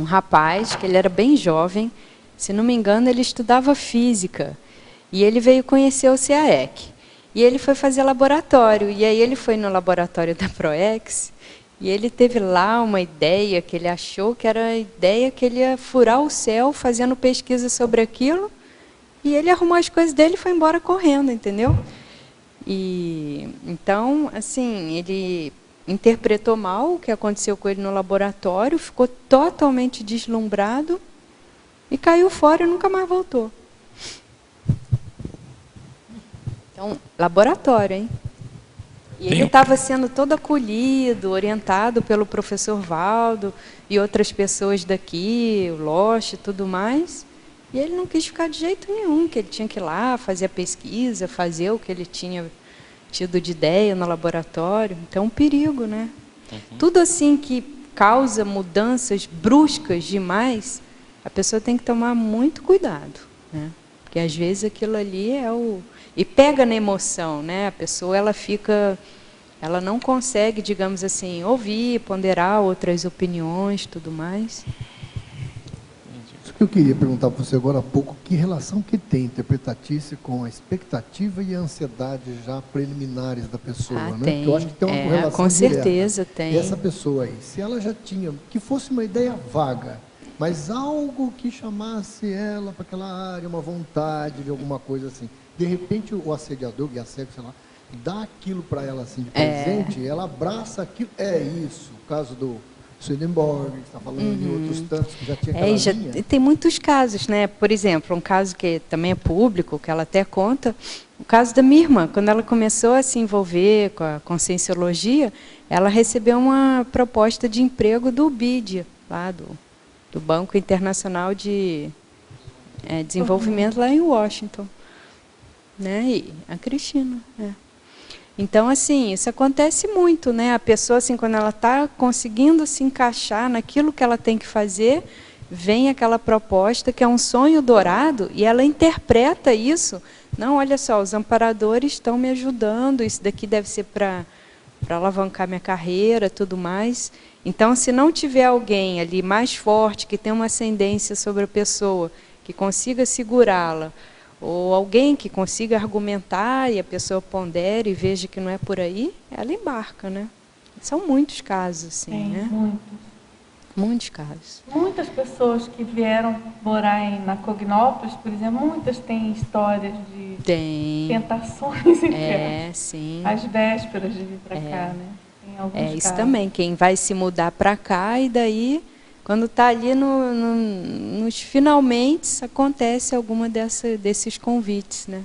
rapaz, que ele era bem jovem, se não me engano, ele estudava física, e ele veio conhecer o CAEC. E ele foi fazer laboratório, e aí ele foi no laboratório da Proex, e ele teve lá uma ideia que ele achou que era a ideia que ele ia furar o céu fazendo pesquisa sobre aquilo, e ele arrumou as coisas dele e foi embora correndo, entendeu? E então, assim, ele interpretou mal o que aconteceu com ele no laboratório, ficou totalmente deslumbrado e caiu fora e nunca mais voltou. Então, laboratório, hein? E ele estava sendo todo acolhido, orientado pelo professor Valdo e outras pessoas daqui, o Loche e tudo mais, e ele não quis ficar de jeito nenhum, que ele tinha que ir lá fazer a pesquisa, fazer o que ele tinha tido de ideia no laboratório. Então, um perigo, né? Tudo assim que causa mudanças bruscas demais, a pessoa tem que tomar muito cuidado, né? Porque às vezes aquilo ali é o... E pega na emoção, né? A pessoa, ela não consegue, digamos assim, ouvir, ponderar outras opiniões, tudo mais. Isso que eu queria perguntar para você agora há pouco, que relação que tem interpretatícia com a expectativa e a ansiedade já preliminares da pessoa, né? Tem. Porque eu acho que tem uma relação com certeza direta. tem. E essa pessoa aí, se ela já tinha, que fosse uma ideia vaga, mas algo que chamasse ela para aquela área, uma vontade de alguma coisa assim, de repente o assediador, o assédio, sei lá, dá aquilo para ela assim de presente, ela abraça aquilo, é isso, o caso do Swedenborg, que está falando de outros tantos que já tinha aquela linha. Tem muitos casos, né? Por exemplo, um caso que também é público, que ela até conta, o caso da minha irmã. Quando ela começou a se envolver com a conscienciologia, ela recebeu uma proposta de emprego do BID, lá do Banco Internacional de Desenvolvimento, lá em Washington. Né? E a Cristina. Então, assim, isso acontece muito, né? A pessoa, assim, quando ela está conseguindo se encaixar naquilo que ela tem que fazer, vem aquela proposta que é um sonho dourado e ela interpreta isso. Não, olha só, os amparadores estão me ajudando, isso daqui deve ser para alavancar minha carreira, tudo mais. Então, se não tiver alguém ali mais forte, que tem uma ascendência sobre a pessoa, que consiga segurá-la, ou alguém que consiga argumentar e a pessoa pondere e veja que não é por aí, ela embarca, né? São muitos casos, assim, né? Muitos. Muitos casos. Muitas pessoas que vieram morar na Cognópolis, por exemplo, muitas têm histórias de tentações, sim. às vésperas de vir para cá, né? em alguns casos. Isso também, quem vai se mudar para cá e daí, quando está ali nos finalmente, acontece alguma desses convites, né?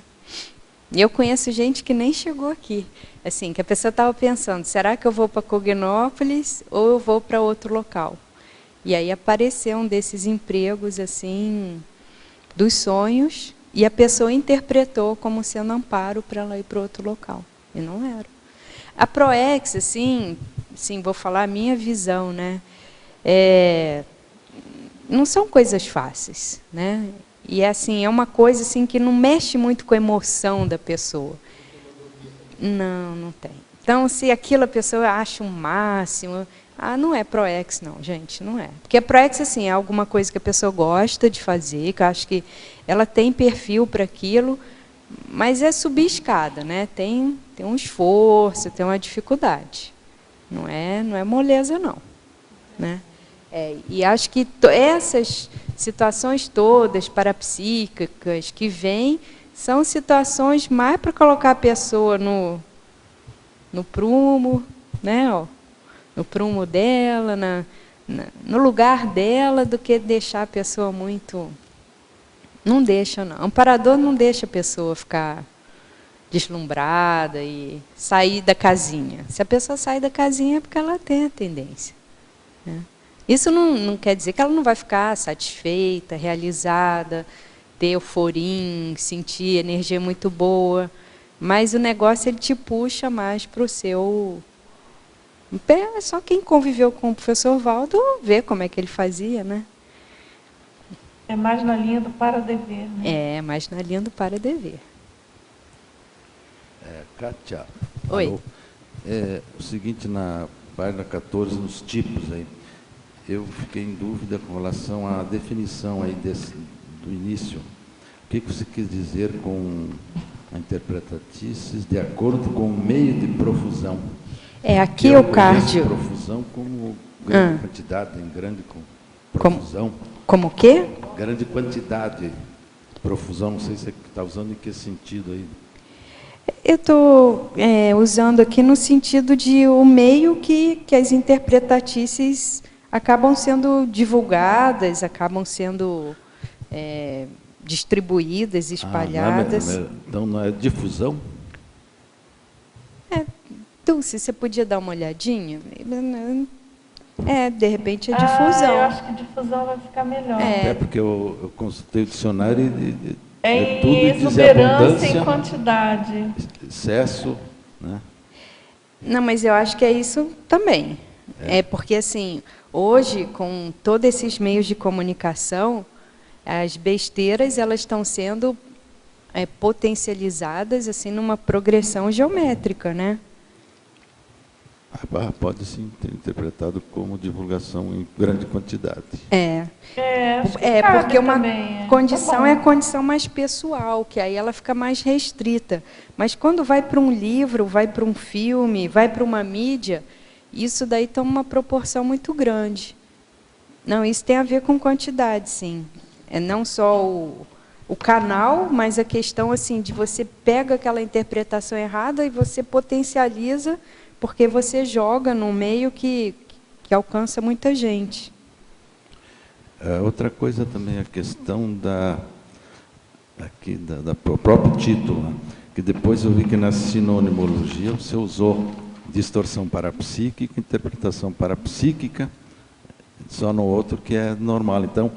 E eu conheço gente que nem chegou aqui, assim, que a pessoa estava pensando, será que eu vou para Cognópolis ou eu vou para outro local? E aí apareceu um desses empregos, assim, dos sonhos, e a pessoa interpretou como sendo amparo para ela ir para outro local. E não era. A Proex, assim, vou falar a minha visão, né? Não são coisas fáceis, né? E assim, é uma coisa assim, que não mexe muito com a emoção da pessoa. Não tem. Então, se aquilo a pessoa acha um máximo... não é Proex, não, gente, não é. Porque a Proex, assim, é alguma coisa que a pessoa gosta de fazer, que eu acho que ela tem perfil para aquilo, mas é subir escada, né? Tem um esforço, tem uma dificuldade. Não é moleza, não. Né? E acho que essas situações todas parapsíquicas que vêm são situações mais para colocar a pessoa no prumo, né? No prumo dela, no lugar dela, do que deixar a pessoa muito... Não deixa, não. Amparador não deixa a pessoa ficar deslumbrada e sair da casinha. Se a pessoa sair da casinha é porque ela tem a tendência. Né? Isso não quer dizer que ela não vai ficar satisfeita, realizada, ter euforia, sentir energia muito boa, mas o negócio ele te puxa mais para o seu... Só quem conviveu com o professor Valdo vê como é que ele fazia, né? É mais na linha do para-dever, né? É, mais na linha do para-dever. Kátia, oi. Alô. O seguinte, na página 14, nos tipos aí, eu fiquei em dúvida com relação à definição aí do início. O que você quis dizer com a interpretatícios de acordo com o meio de profusão? Aqui o cardio. Profusão como grande quantidade, em grande profusão. Como o quê? Grande quantidade. Profusão, não sei se você está usando em que sentido aí. Eu estou usando aqui no sentido de o meio que as interpretatícias acabam sendo divulgadas, acabam sendo distribuídas, espalhadas. Então não é difusão? Dulce, você podia dar uma olhadinha? De repente é difusão. Eu acho que difusão vai ficar melhor. Até porque eu consultei o dicionário e é tudo diz exuberância abundância, em quantidade. Excesso, né? Não, mas eu acho que é isso também. Porque, assim, hoje, com todos esses meios de comunicação, as besteiras elas estão sendo potencializadas assim, numa progressão geométrica, né? Pode sim ter interpretado como divulgação em grande quantidade. Porque uma também, condição é a condição mais pessoal, que aí ela fica mais restrita. Mas quando vai para um livro, vai para um filme, vai para uma mídia, isso daí toma uma proporção muito grande. Não, isso tem a ver com quantidade, sim. Não só o canal, mas a questão assim de você pega aquela interpretação errada e você potencializa, porque você joga num meio que alcança muita gente. Outra coisa também é a questão do próprio título, né? Que depois eu vi que na sinonimologia você usou distorção parapsíquica, interpretação parapsíquica, só no outro que é normal. Então,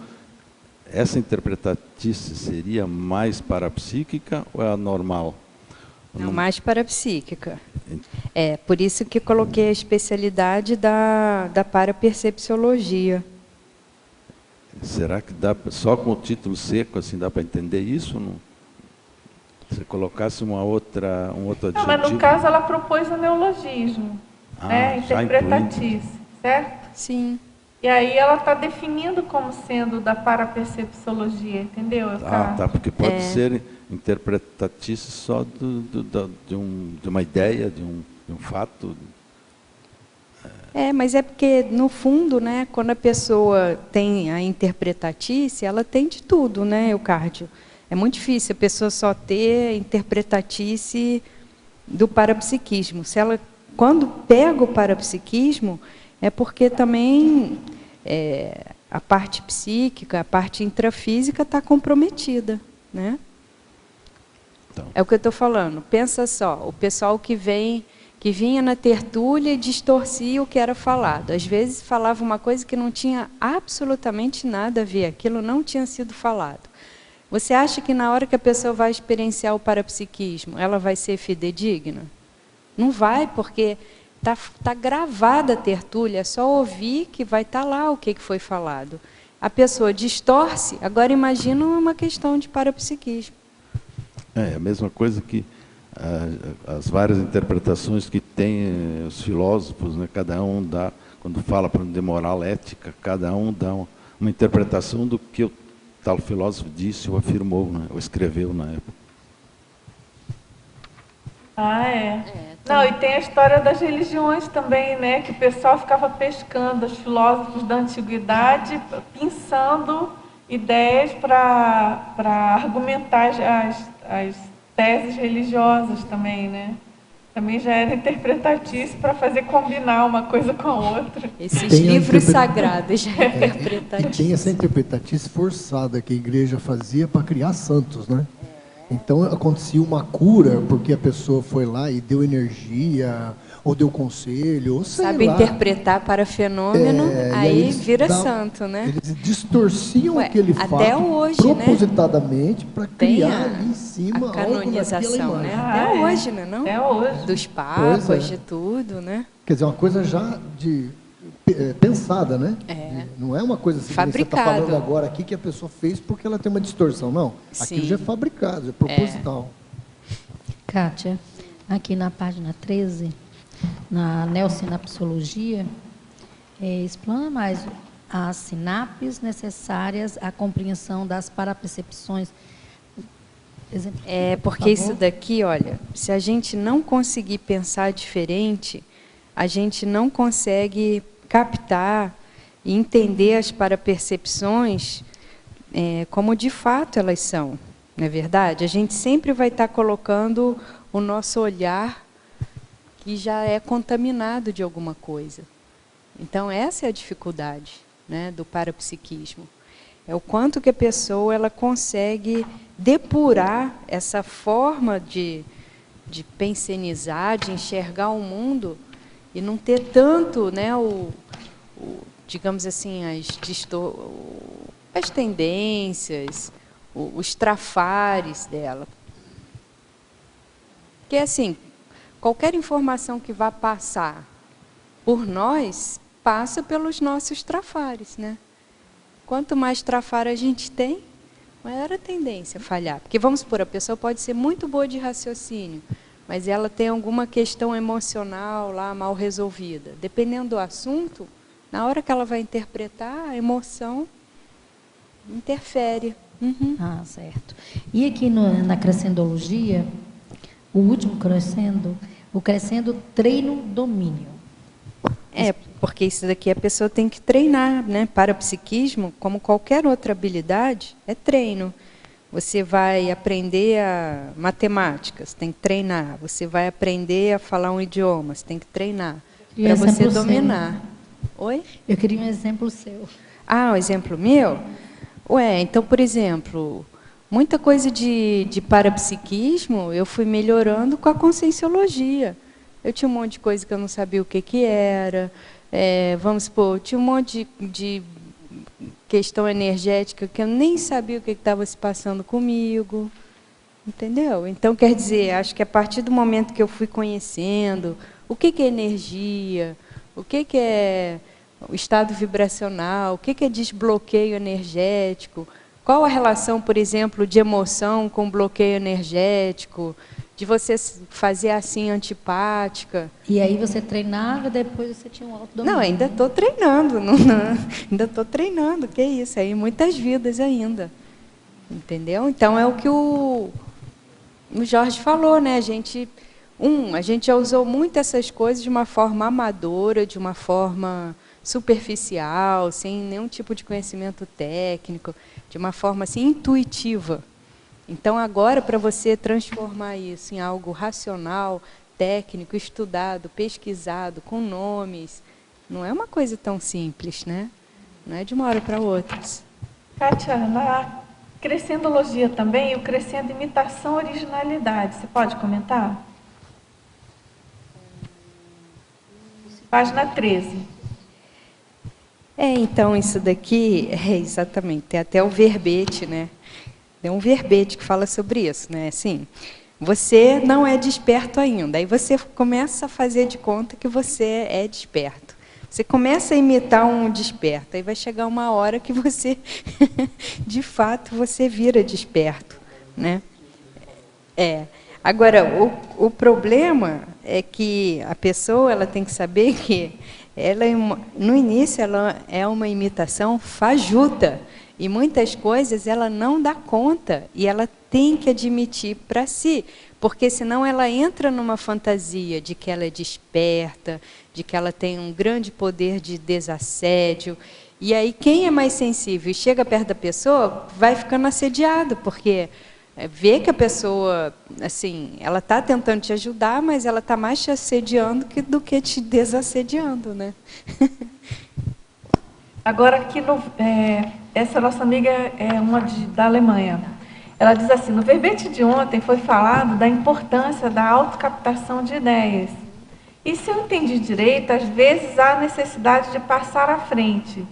essa interpretatice seria mais parapsíquica ou é a normal? Não, mais parapsíquica. Por isso que coloquei a especialidade da parapercepciologia. Será que dá só com o título seco assim dá para entender isso? Não? Se colocasse um outro adjetivo. Mas no caso ela propôs o neologismo, né? Interpretatice, certo? Sim. E aí ela está definindo como sendo da parapercepciologia, entendeu? Tá, porque pode ser interpretatice só de uma ideia, de um fato. Mas é porque, no fundo, né, quando a pessoa tem a interpretatice, ela tem de tudo, né, Eucárdio? É muito difícil a pessoa só ter interpretatice do parapsiquismo. Se ela quando pega o parapsiquismo, é porque também a parte psíquica, a parte intrafísica está comprometida, né? Então. É o que eu estou falando. Pensa só, o pessoal que vinha na tertúlia e distorcia o que era falado. Às vezes falava uma coisa que não tinha absolutamente nada a ver, aquilo não tinha sido falado. Você acha que na hora que a pessoa vai experienciar o parapsiquismo, ela vai ser fidedigna? Não vai, porque tá gravada a tertúlia, é só ouvir que vai estar lá o que foi falado. A pessoa distorce, agora imagina uma questão de parapsiquismo. É a mesma coisa que as várias interpretações que tem os filósofos, né? Cada um dá, quando fala de moral ética, cada um dá uma interpretação do que o tal filósofo disse ou afirmou, né? Ou escreveu na época. Não, e tem a história das religiões também, né? Que o pessoal ficava pescando, os filósofos da antiguidade, pensando ideias para argumentar as teses religiosas também, né? Também já era interpretatício para fazer combinar uma coisa com a outra. Esses livros sagrados já é interpretatício. E tem essa interpretatícia forçada que a igreja fazia para criar santos, né? Então acontecia uma cura porque a pessoa foi lá e deu energia, ou deu conselho, ou sei Sabe lá. interpretar para fenômeno, aí vira santo, né? Eles distorciam aquele fato até hoje, propositadamente, né? Para criar ali em cima a canonização, algo né? naquela Até imagem. hoje, né? Não? Até hoje. Dos papas, de tudo, né? Quer dizer, uma coisa já pensada, né? Não é uma coisa assim que você está falando agora aqui que a pessoa fez porque ela tem uma distorção, não. Aquilo já é fabricado, é proposital. Kátia, aqui na página 13, na neosinapsologia, explana mais as sinapses necessárias à compreensão das parapercepções. Porque isso daqui, olha, se a gente não conseguir pensar diferente, a gente não consegue captar e entender as parapercepções como de fato elas são, não é verdade? A gente sempre vai estar colocando o nosso olhar que já é contaminado de alguma coisa. Então, essa é a dificuldade, né, do parapsiquismo. É o quanto que a pessoa ela consegue depurar essa forma de pensenizar, de enxergar o mundo e não ter tanto, né, digamos assim, as tendências, os trafares dela. Porque, assim, qualquer informação que vá passar por nós, passa pelos nossos trafares, né? Quanto mais trafar a gente tem, maior a tendência a falhar. Porque, vamos supor, a pessoa pode ser muito boa de raciocínio, mas ela tem alguma questão emocional lá mal resolvida. Dependendo do assunto, na hora que ela vai interpretar, a emoção interfere. Ah, certo. E aqui na crescendologia, o último crescendo, o crescendo treino-domínio. Porque isso daqui a pessoa tem que treinar, né? Parapsiquismo, como qualquer outra habilidade, é treino. Você vai aprender a matemática, você tem que treinar. Você vai aprender a falar um idioma, você tem que treinar. Para você dominar. Oi? Eu queria um exemplo seu. Ah, o exemplo meu? Então, por exemplo, muita coisa de parapsiquismo eu fui melhorando com a conscienciologia. Eu tinha um monte de coisa que eu não sabia o que era. Vamos supor, tinha um monte de questão energética que eu nem sabia o que estava se passando comigo. Entendeu? Então, quer dizer, acho que a partir do momento que eu fui conhecendo o que é energia, o que é o estado vibracional, o que é desbloqueio energético, qual a relação, por exemplo, de emoção com bloqueio energético, de você fazer assim antipática. E aí você treinava, depois você tinha um autodomínio. Não, ainda estou treinando. Ainda estou treinando, que isso, aí muitas vidas ainda. Entendeu? Então é o que o Jorge falou, né? A gente já usou muito essas coisas de uma forma amadora, de uma forma superficial, sem nenhum tipo de conhecimento técnico, de uma forma assim intuitiva. Então, agora, para você transformar isso em algo racional, técnico, estudado, pesquisado, com nomes. Não é uma coisa tão simples, né? Não é de uma hora para outra. Kátia, na crescendologia também, o crescendo imitação originalidade. Você pode comentar? Página 13. Então, isso daqui, exatamente, tem até o verbete, né? Tem um verbete que fala sobre isso, né? Assim, você não é desperto ainda, aí você começa a fazer de conta que você é desperto. Você começa a imitar um desperto, aí vai chegar uma hora que você, de fato, você vira desperto, né? Agora, o problema é que a pessoa ela tem que saber que ela, no início, ela é uma imitação fajuta. E muitas coisas ela não dá conta. E ela tem que admitir para si. Porque senão ela entra numa fantasia de que ela é desperta, de que ela tem um grande poder de desassédio. E aí quem é mais sensível e chega perto da pessoa vai ficando assediado, porque vê que a pessoa, assim, ela está tentando te ajudar, mas ela está mais te assediando do que te desassediando, né? Agora, aqui, essa nossa amiga é uma da Alemanha. Ela diz assim, no verbete de ontem foi falado da importância da autocaptação de ideias. E se eu entendi direito, às vezes há necessidade de passar à frente.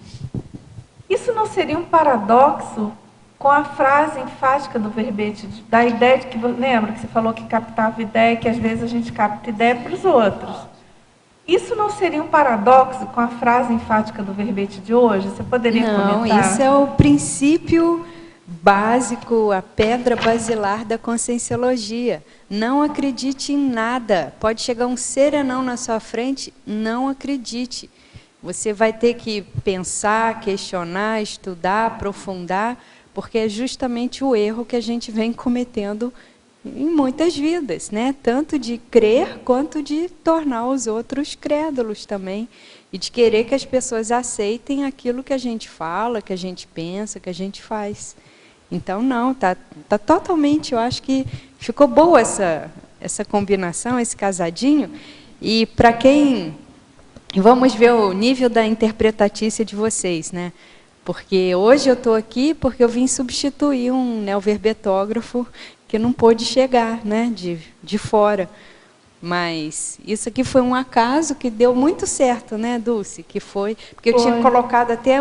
Isso não seria um paradoxo com a frase enfática do verbete, da ideia de que, lembra que você falou que captava ideia, que às vezes a gente capta ideia para os outros. Isso não seria um paradoxo com a frase enfática do verbete de hoje? Você poderia comentar? Não, isso é o princípio básico, a pedra basilar da conscienciologia. Não acredite em nada. Pode chegar um serenão na sua frente, não acredite. Você vai ter que pensar, questionar, estudar, aprofundar, porque é justamente o erro que a gente vem cometendo em muitas vidas, né? Tanto de crer quanto de tornar os outros crédulos também, e de querer que as pessoas aceitem aquilo que a gente fala, que a gente pensa, que a gente faz. Então, não, tá totalmente, eu acho que ficou boa essa combinação, esse casadinho, e para quem... Vamos ver o nível da interpretatícia de vocês, né? Porque hoje eu estou aqui porque eu vim substituir um neoverbetógrafo que não pôde chegar, né, de fora. Mas isso aqui foi um acaso que deu muito certo, né, Dulce? Que foi, porque eu tinha colocado até,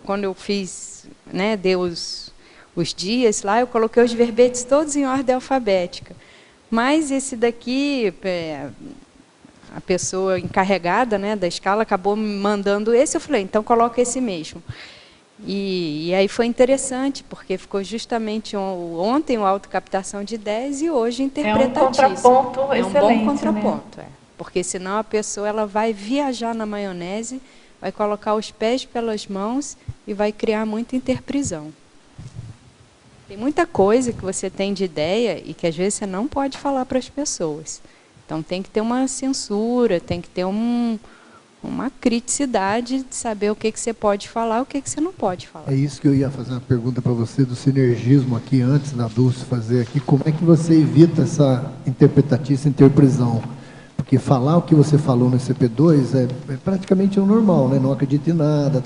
quando eu fiz, né, deu os dias lá, eu coloquei os verbetes todos em ordem alfabética. Mas esse daqui, a pessoa encarregada, né, da escala acabou me mandando esse, eu falei, então coloca esse mesmo. E aí foi interessante, porque ficou justamente ontem o autocaptação de ideias e hoje interpretatício. É um contraponto excelente. É um bom contraponto, né? Porque senão a pessoa ela vai viajar na maionese, vai colocar os pés pelas mãos e vai criar muita interprisão. Tem muita coisa que você tem de ideia e que às vezes você não pode falar para as pessoas. Então tem que ter uma censura, tem que ter uma criticidade de saber o que você pode falar, o que você não pode falar. É isso que eu ia fazer uma pergunta para você do sinergismo aqui, antes da Dulce fazer aqui. Como é que você evita essa interpretatícia, interprisão? Porque falar o que você falou no CP2 é praticamente o normal, né? Não acredita em nada,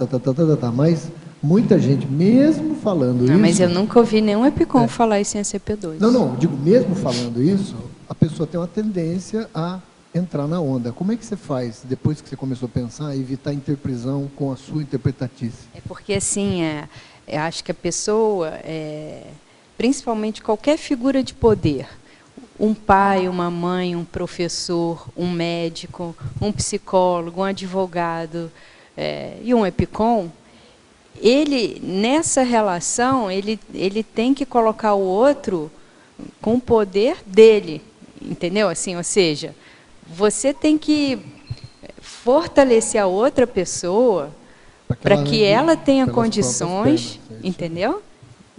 mas muita gente, mesmo falando isso... Mas eu nunca ouvi nenhum EPICOM falar isso em CP2. Não, digo, mesmo falando isso, a pessoa tem uma tendência a entrar na onda. Como é que você faz, depois que você começou a pensar, evitar a interprisão com a sua interpretatícia? É porque, assim, eu acho que a pessoa, principalmente qualquer figura de poder, um pai, uma mãe, um professor, um médico, um psicólogo, um advogado e um EPICOM, ele, nessa relação, ele tem que colocar o outro com o poder dele, entendeu? Assim, ou seja, você tem que fortalecer a outra pessoa para que ela tenha condições, entendeu?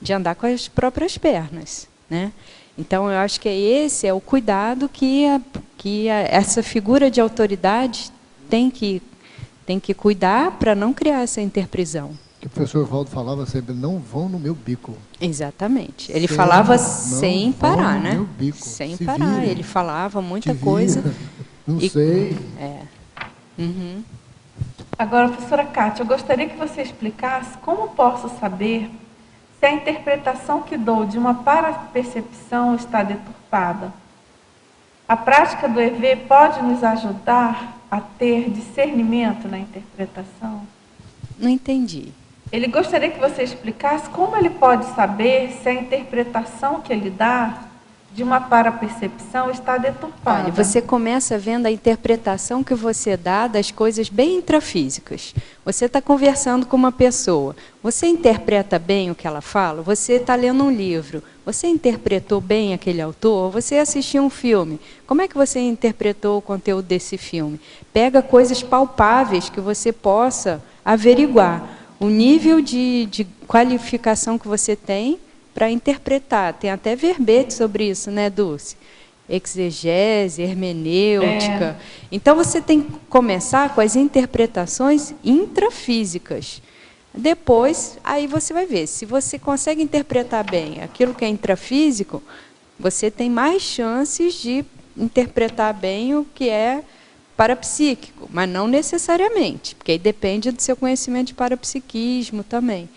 De andar com as próprias pernas, né? Então, eu acho que esse é o cuidado que essa figura de autoridade tem que cuidar para não criar essa interprisão. Que o professor Valdo falava sempre, não vão no meu bico. Exatamente. Ele Sempre, falava não sem vão parar, no né? meu bico. Sem Se parar. virem. Ele falava muita Te coisa. vira. Não E- sei. É. Uhum. Agora, professora Kátia, eu gostaria que você explicasse como posso saber se a interpretação que dou de uma parapercepção está deturpada. A prática do EV pode nos ajudar a ter discernimento na interpretação? Não entendi. Ele gostaria que você explicasse como ele pode saber se a interpretação que ele dá de uma parapercepção está deturpada. Olha, você começa vendo a interpretação que você dá das coisas bem intrafísicas. Você está conversando com uma pessoa, você interpreta bem o que ela fala? Você está lendo um livro, você interpretou bem aquele autor? Você assistiu um filme, como é que você interpretou o conteúdo desse filme? Pega coisas palpáveis que você possa averiguar o nível de qualificação que você tem para interpretar. Tem até verbete sobre isso, né, Dulce? Exegese, hermenêutica. Então, você tem que começar com as interpretações intrafísicas. Depois, aí você vai ver. Se você consegue interpretar bem aquilo que é intrafísico, você tem mais chances de interpretar bem o que é parapsíquico, mas não necessariamente, porque aí depende do seu conhecimento de parapsiquismo também.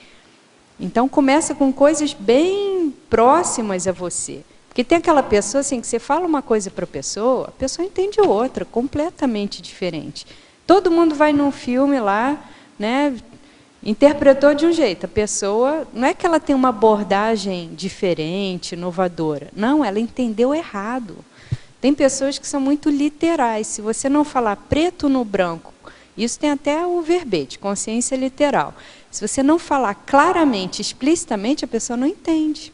Então, começa com coisas bem próximas a você. Porque tem aquela pessoa assim, que você fala uma coisa para a pessoa entende outra, completamente diferente. Todo mundo vai num filme lá, né, interpretou de um jeito. A pessoa, não é que ela tem uma abordagem diferente, inovadora. Não, ela entendeu errado. Tem pessoas que são muito literais. Se você não falar preto no branco, isso tem até o verbete, consciência literal. Se você não falar claramente, explicitamente, a pessoa não entende.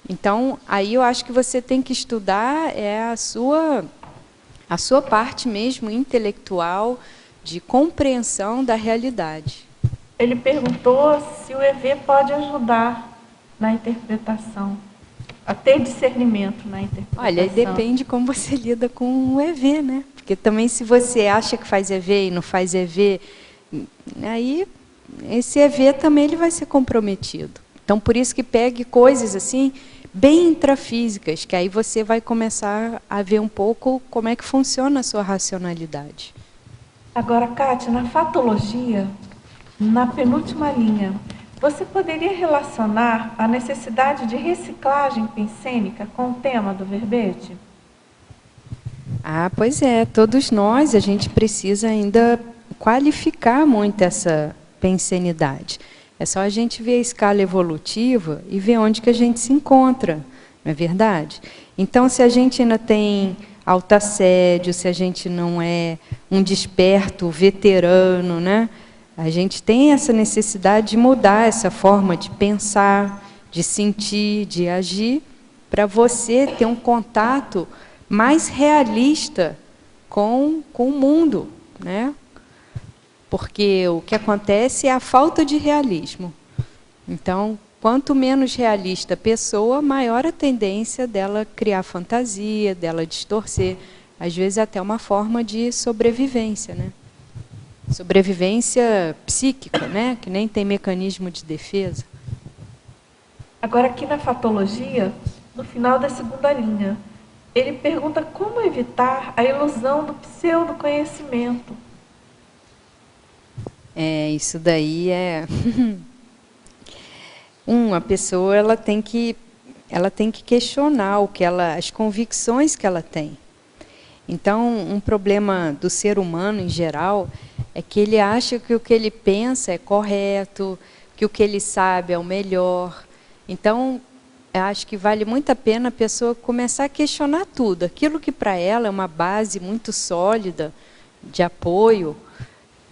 Então, aí eu acho que você tem que estudar a sua parte mesmo intelectual de compreensão da realidade. Ele perguntou se o EV pode ajudar na interpretação, a ter discernimento na interpretação. Olha, depende como você lida com o EV, né? Porque também se você acha que faz EV e não faz EV, aí esse EV também ele vai ser comprometido. Então, por isso que pegue coisas assim, bem intrafísicas, que aí você vai começar a ver um pouco como é que funciona a sua racionalidade. Agora, Kátia, na fatologia, na penúltima linha, você poderia relacionar a necessidade de reciclagem pensênica com o tema do verbete? Ah, pois é. Todos nós, a gente precisa ainda qualificar muito essa pensenidade. É só a gente ver a escala evolutiva e ver onde que a gente se encontra, não é verdade? Então, se a gente ainda tem autoassédio, se a gente não é um desperto veterano, né? A gente tem essa necessidade de mudar essa forma de pensar, de sentir, de agir, para você ter um contato mais realista com o mundo, né? Porque o que acontece é a falta de realismo. Então, quanto menos realista a pessoa, maior a tendência dela criar fantasia, dela distorcer, às vezes até uma forma de sobrevivência, né? Sobrevivência psíquica, né? Que nem tem mecanismo de defesa. Agora, aqui na fatologia, no final da segunda linha, ele pergunta como evitar a ilusão do pseudoconhecimento. Isso daí é... a pessoa ela tem que questionar as convicções que ela tem. Então, um problema do ser humano em geral é que ele acha que o que ele pensa é correto, que o que ele sabe é o melhor. Então, eu acho que vale muito a pena a pessoa começar a questionar tudo. Aquilo que para ela é uma base muito sólida de apoio,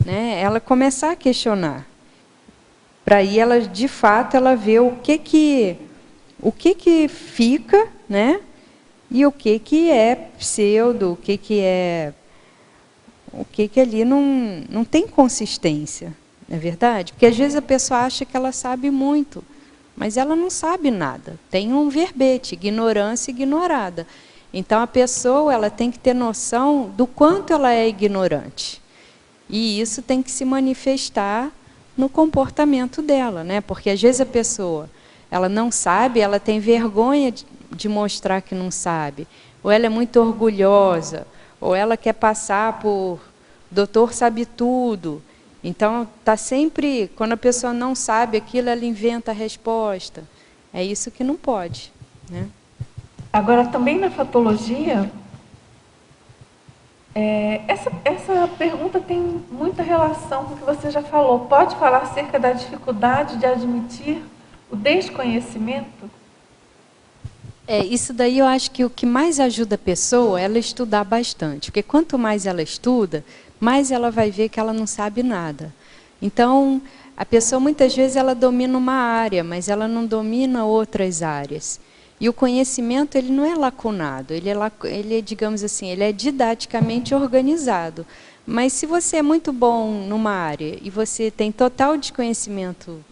né? Ela começar a questionar. Para aí ela, de fato, ela vê o que fica, né? E o que é pseudo, o que ali não tem consistência, não é verdade? Porque às vezes a pessoa acha que ela sabe muito, mas ela não sabe nada. Tem um verbete, ignorância ignorada. Então a pessoa ela tem que ter noção do quanto ela é ignorante. E isso tem que se manifestar no comportamento dela, né? Porque às vezes a pessoa, ela não sabe, ela tem vergonha de mostrar que não sabe, ou ela é muito orgulhosa, ou ela quer passar por doutor sabe tudo. Então, está sempre, quando a pessoa não sabe aquilo, ela inventa a resposta. É isso que não pode, né? Agora, também na fatologia, essa pergunta tem muita relação com o que você já falou. Pode falar acerca da dificuldade de admitir o desconhecimento? Isso daí eu acho que o que mais ajuda a pessoa é ela estudar bastante. Porque quanto mais ela estuda, mais ela vai ver que ela não sabe nada. Então, a pessoa muitas vezes ela domina uma área, mas ela não domina outras áreas. E o conhecimento ele não é lacunado, ele é, digamos assim, ele é didaticamente organizado. Mas se você é muito bom numa área e você tem total desconhecimento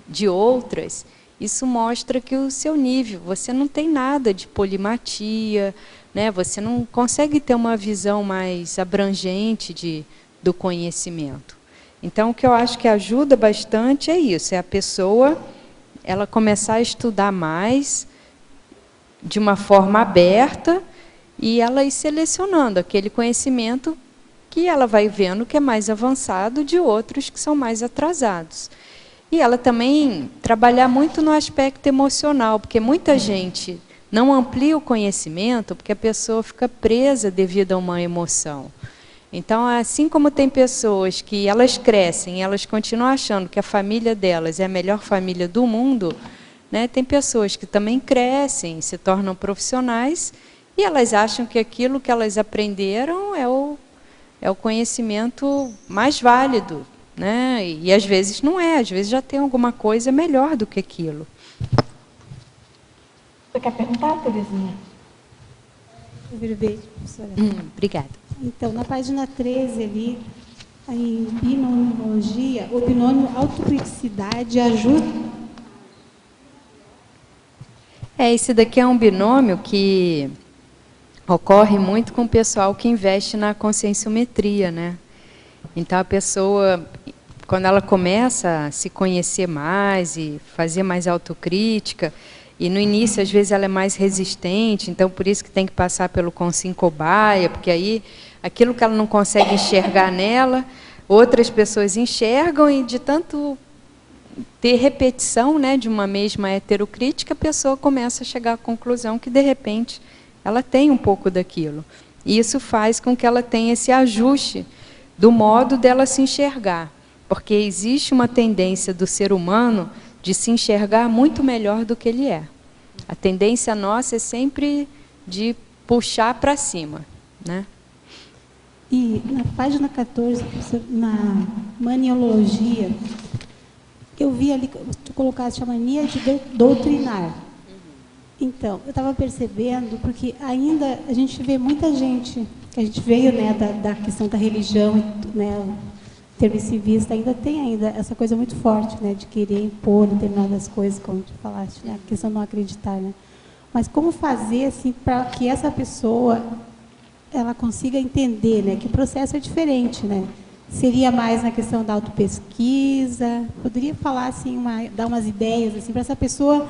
de outras, isso mostra que o seu nível, você não tem nada de polimatia, né? Você não consegue ter uma visão mais abrangente do conhecimento. Então, o que eu acho que ajuda bastante é isso, é a pessoa ela começar a estudar mais, de uma forma aberta, e ela ir selecionando aquele conhecimento que ela vai vendo que é mais avançado de outros que são mais atrasados. E ela também trabalhar muito no aspecto emocional, porque muita gente não amplia o conhecimento porque a pessoa fica presa devido a uma emoção. Então, assim como tem pessoas que elas crescem, elas continuam achando que a família delas é a melhor família do mundo, né? Tem pessoas que também crescem, se tornam profissionais, e elas acham que aquilo que elas aprenderam é o conhecimento mais válido, né? E às vezes não é, às vezes já tem alguma coisa melhor do que aquilo. Você quer perguntar, Terezinha? Professora. Obrigada. Então, na página 13 ali, em binomiologia, o binômio autocriticidade ajuda. Esse daqui é um binômio que ocorre muito com o pessoal que investe na conscienciometria, né? Então, a pessoa, quando ela começa a se conhecer mais e fazer mais autocrítica, e no início, às vezes, ela é mais resistente, então, por isso que tem que passar pelo consciência cobaia, porque aí, aquilo que ela não consegue enxergar nela, outras pessoas enxergam, e de tanto ter repetição, né, de uma mesma heterocrítica, a pessoa começa a chegar à conclusão que, de repente, ela tem um pouco daquilo. E isso faz com que ela tenha esse ajuste do modo dela se enxergar, porque existe uma tendência do ser humano de se enxergar muito melhor do que ele é. A tendência nossa é sempre de puxar para cima, né? E na página 14, na maniologia, eu vi ali, tu colocaste a mania de doutrinar. Então, eu estava percebendo, porque ainda a gente vê muita gente, que a gente veio, né, da questão da religião, né, permissivista, ainda tem essa coisa muito forte, né, de querer impor determinadas coisas, como tu falaste, né, a questão de não acreditar, né. Mas como fazer, assim, para que essa pessoa, ela consiga entender, né, que o processo é diferente, né. Seria mais na questão da autopesquisa? Poderia falar, assim, dar umas ideias, assim, para essa pessoa,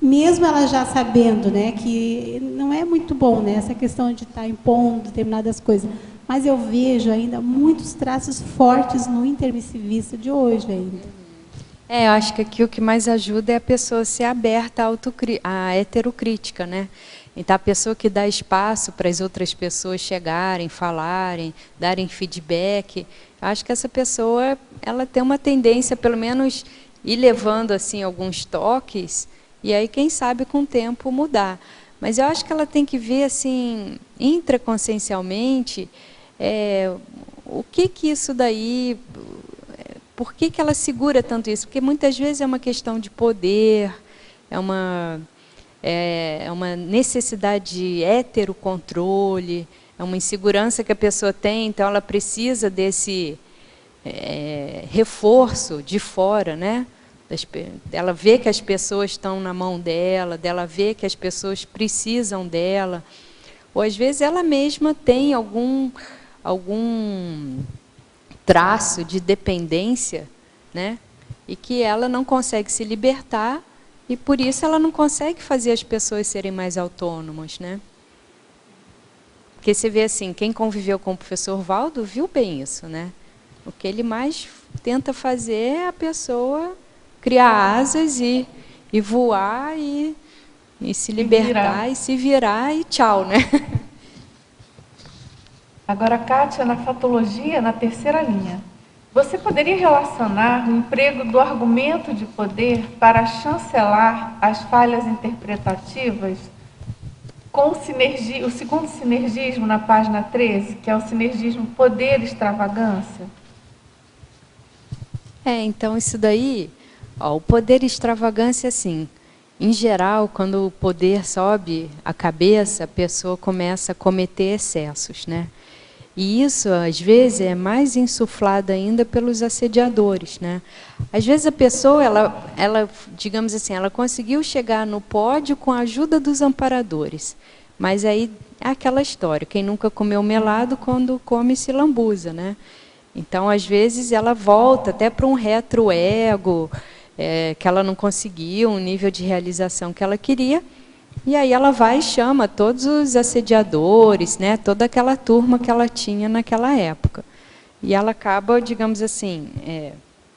mesmo ela já sabendo, né, que não é muito bom, né, essa questão de estar impondo determinadas coisas. Mas eu vejo ainda muitos traços fortes no intermissivista de hoje ainda. Eu acho que aqui o que mais ajuda é a pessoa ser aberta à heterocrítica, né? Então, a pessoa que dá espaço para as outras pessoas chegarem, falarem, darem feedback, acho que essa pessoa ela tem uma tendência, pelo menos, ir levando assim, alguns toques, e aí, quem sabe, com o tempo, mudar. Mas eu acho que ela tem que ver, assim, intraconsciencialmente, o que isso daí, por que ela segura tanto isso? Porque muitas vezes é uma questão de poder, é uma necessidade de heterocontrole, é uma insegurança que a pessoa tem, então ela precisa desse reforço de fora, né? Ela vê que as pessoas estão na mão dela vê que as pessoas precisam dela, ou às vezes ela mesma tem algum traço de dependência, né? E que ela não consegue se libertar e por isso ela não consegue fazer as pessoas serem mais autônomas, né? Porque você vê assim, quem conviveu com o professor Valdo viu bem isso, né? O que ele mais tenta fazer é a pessoa criar asas e voar e se libertar e se virar e tchau, né? Agora, Kátia, na fatologia, na terceira linha, você poderia relacionar o emprego do argumento de poder para chancelar as falhas interpretativas com o segundo sinergismo na página 13, que é o sinergismo poder-extravagância? Então isso daí, ó, o poder-extravagância, assim, em geral, quando o poder sobe a cabeça, a pessoa começa a cometer excessos, né? E isso, às vezes, é mais insuflado ainda pelos assediadores, né? Às vezes a pessoa, ela, digamos assim, ela conseguiu chegar no pódio com a ajuda dos amparadores. Mas aí é aquela história, quem nunca comeu melado, quando come se lambuza, né? Então, às vezes, ela volta até para um retroego, que ela não conseguiu, um nível de realização que ela queria, e aí ela vai e chama todos os assediadores, né, toda aquela turma que ela tinha naquela época. E ela acaba, digamos assim,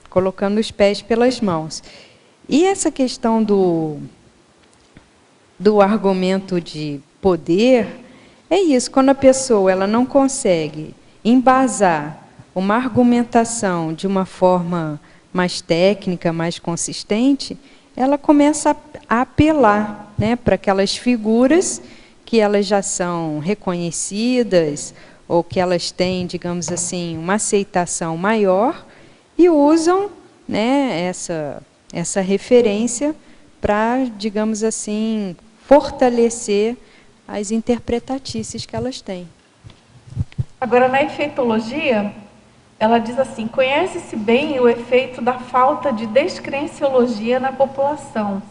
colocando os pés pelas mãos. E essa questão do argumento de poder, é isso, quando a pessoa ela não consegue embasar uma argumentação de uma forma mais técnica, mais consistente, ela começa a apelar, né, para aquelas figuras que elas já são reconhecidas ou que elas têm, digamos assim, uma aceitação maior e usam, né, essa referência para, digamos assim, fortalecer as interpretatices que elas têm. Agora, na efeitologia, ela diz assim, conhece-se bem o efeito da falta de descrenciologia na população.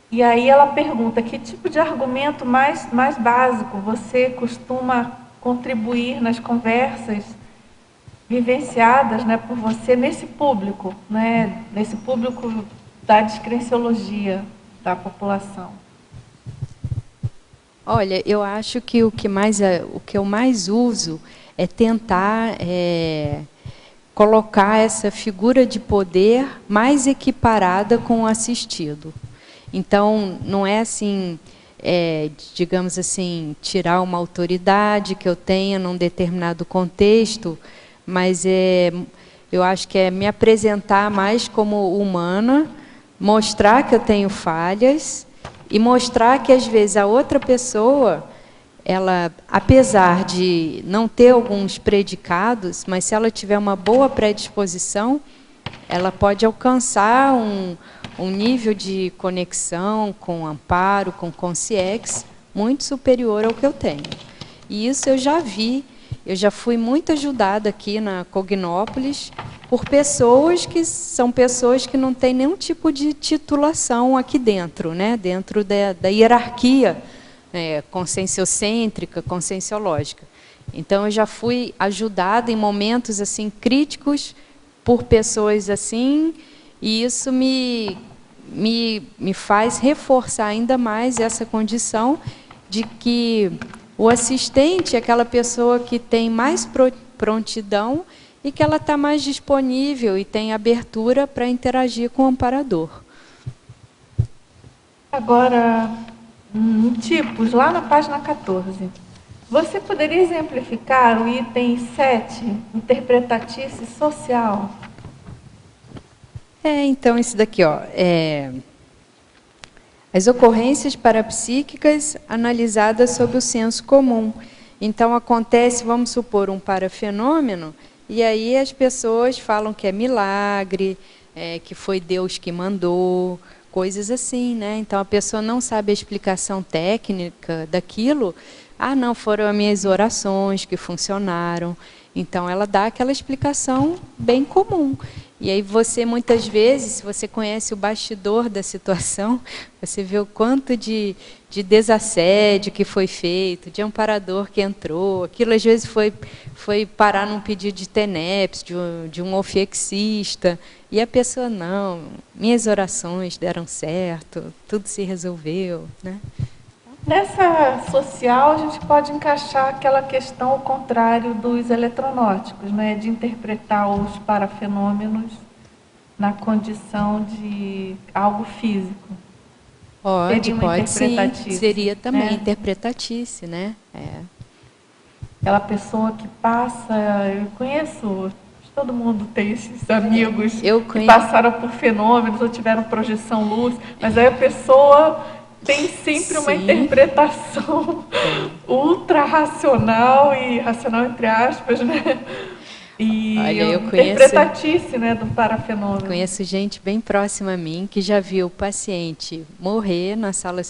E aí ela pergunta, que tipo de argumento mais básico você costuma contribuir nas conversas vivenciadas, né, por você nesse público da descrenciologia da população? Olha, eu acho que o que eu mais uso é tentar colocar essa figura de poder mais equiparada com o assistido. Então, não é assim, digamos assim, tirar uma autoridade que eu tenha num determinado contexto, mas eu acho que é me apresentar mais como humana, mostrar que eu tenho falhas e mostrar que, às vezes, a outra pessoa, ela, apesar de não ter alguns predicados, mas se ela tiver uma boa predisposição, ela pode alcançar um nível de conexão com amparo, com consciex, muito superior ao que eu tenho. E isso eu já vi, eu já fui muito ajudada aqui na Cognópolis por pessoas que não têm nenhum tipo de titulação aqui dentro, né? Dentro da hierarquia conscienciocêntrica, conscienciológica. Então, eu já fui ajudada em momentos assim críticos por pessoas assim, e isso me faz reforçar ainda mais essa condição de que o assistente é aquela pessoa que tem mais prontidão e que ela está mais disponível e tem abertura para interagir com o amparador. Agora, tipos, lá na página 14, você poderia exemplificar o item 7, interpretatice social? Então, isso daqui, ó, as ocorrências parapsíquicas analisadas sob o senso comum. Então, acontece, vamos supor, um parafenômeno, e aí as pessoas falam que é milagre, que foi Deus que mandou, coisas assim, né? Então, a pessoa não sabe a explicação técnica daquilo. Ah, não, foram as minhas orações que funcionaram. Então, ela dá aquela explicação bem comum. E aí você, muitas vezes, se você conhece o bastidor da situação, você vê o quanto de desassédio que foi feito, de amparador que entrou. Aquilo, às vezes, foi parar num pedido de TENEPS, de um ofexista, e a pessoa, não, minhas orações deram certo, tudo se resolveu, né? Nessa social, a gente pode encaixar aquela questão ao contrário dos eletronóticos, né? De interpretar os parafenômenos na condição de algo físico. Pode sim, seria também né? interpretatice, né? É. Aquela pessoa que passa, eu conheço, todo mundo tem esses amigos que passaram por fenômenos ou tiveram projeção luz, mas aí a pessoa tem sempre uma interpretação ultra racional e racional entre aspas, né? E interpretatice, né, do parafenômeno. Conheço gente bem próxima a mim que já viu o paciente morrer na sala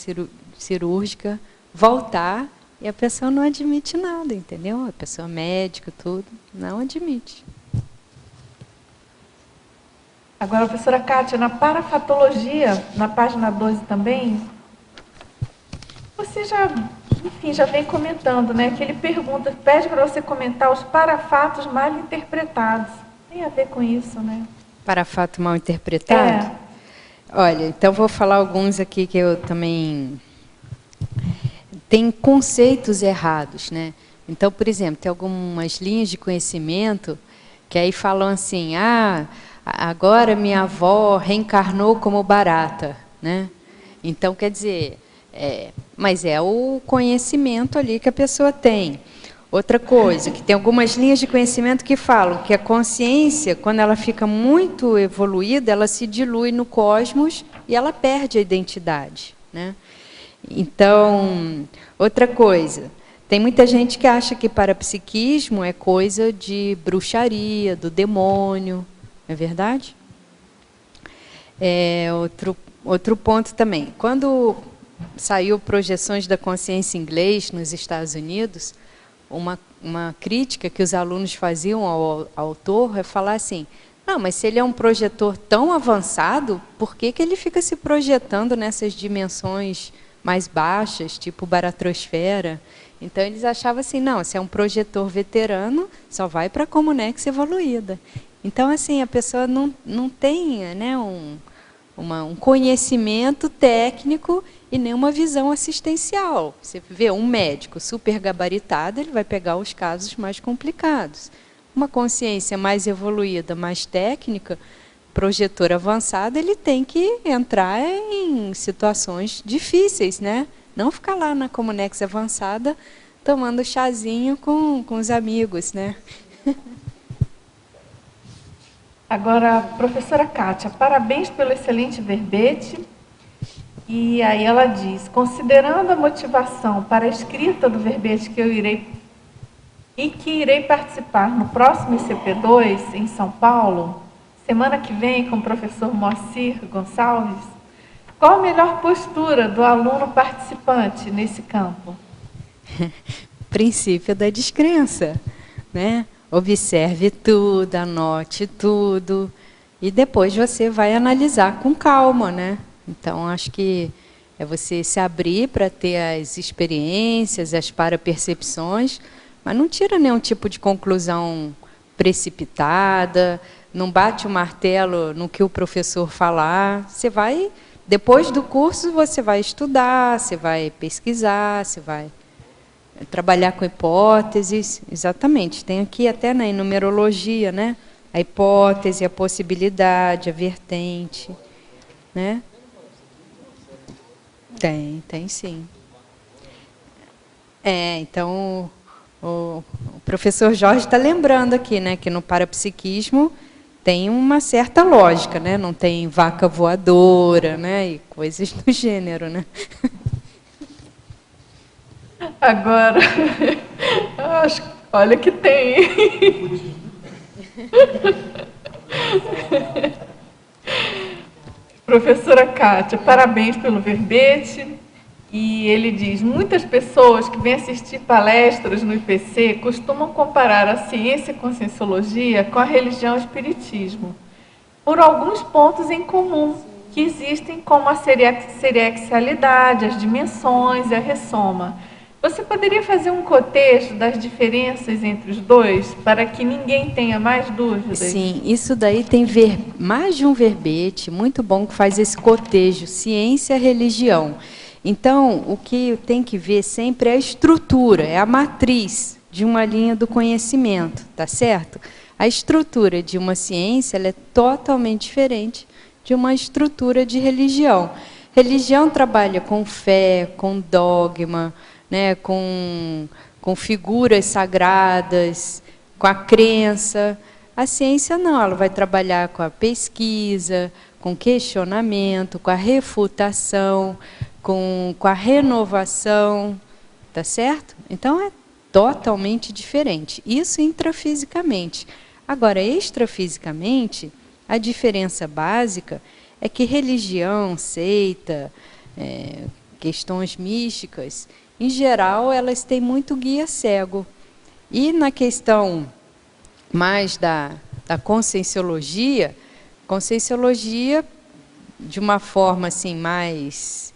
cirúrgica, voltar, e a pessoa não admite nada, entendeu? A pessoa médica, tudo, não admite. Agora, professora Kátia, na parafatologia, na página 12 também, você já vem comentando, né? Que ele pede para você comentar os parafatos mal interpretados. Tem a ver com isso, né? Parafato mal interpretado? É. Olha, então vou falar alguns aqui que eu também... Tem conceitos errados, né? Então, por exemplo, tem algumas linhas de conhecimento que aí falam assim, agora minha avó reencarnou como barata, né? Então, quer dizer... mas é o conhecimento ali que a pessoa tem. Outra coisa, que tem algumas linhas de conhecimento que falam que a consciência, quando ela fica muito evoluída, ela se dilui no cosmos e ela perde a identidade, né? Então, outra coisa, tem muita gente que acha que parapsiquismo é coisa de bruxaria, do demônio, não é verdade? Outro ponto também, quando saiu Projeções da Consciência em inglês nos Estados Unidos, uma crítica que os alunos faziam ao autor é falar assim, não, mas se ele é um projetor tão avançado, por que ele fica se projetando nessas dimensões mais baixas, tipo baratrosfera? Então, eles achavam assim, não, se é um projetor veterano, só vai para a Comunex evoluída. Então, assim, a pessoa não tem, né, um conhecimento técnico e nem uma visão assistencial. Você vê um médico super gabaritado, ele vai pegar os casos mais complicados. Uma consciência mais evoluída, mais técnica, projetor avançado, ele tem que entrar em situações difíceis, né? Não ficar lá na Comunex avançada tomando chazinho com os amigos, né? Agora, professora Kátia, parabéns pelo excelente verbete. E aí ela diz, considerando a motivação para a escrita do verbete que irei participar no próximo ICP2 em São Paulo, semana que vem com o professor Moacir Gonçalves, qual a melhor postura do aluno participante nesse campo? Princípio da descrença, né? Observe tudo, anote tudo e depois você vai analisar com calma, né? Então, acho que é você se abrir para ter as experiências, as parapercepções, mas não tira nenhum tipo de conclusão precipitada, não bate o martelo no que o professor falar. Você vai, depois do curso, você vai estudar, você vai pesquisar, você vai trabalhar com hipóteses, exatamente. Tem aqui até na numerologia, né? A hipótese, a possibilidade, a vertente, né? Tem sim. Então, o professor Jorge está lembrando aqui, né, que no parapsiquismo tem uma certa lógica, né? Não tem vaca voadora, né? E coisas do gênero, né? Agora, olha que tem. Professora Kátia, parabéns pelo verbete. E ele diz, muitas pessoas que vêm assistir palestras no IPC costumam comparar a ciência e a conscienciologia com a religião e o espiritismo. por alguns pontos em comum que existem, como a seriaxialidade, as dimensões e a ressoma. Você poderia fazer um cotejo das diferenças entre os dois, para que ninguém tenha mais dúvidas? Sim, isso daí tem mais de um verbete muito bom que faz esse cotejo, ciência, religião. Então, o que tem que ver sempre é a estrutura, é a matriz de uma linha do conhecimento, tá certo? A estrutura de uma ciência ela é totalmente diferente de uma estrutura de religião. Religião trabalha com fé, com dogma, né, com figuras sagradas, com a crença. A ciência não, ela vai trabalhar com a pesquisa, com questionamento, com a refutação, com a renovação, tá certo? Então é totalmente diferente. Isso intrafisicamente. Agora, extrafisicamente, a diferença básica é que religião, seita, questões místicas, em geral, elas têm muito guia cego. E na questão mais da conscienciologia, de uma forma assim, mais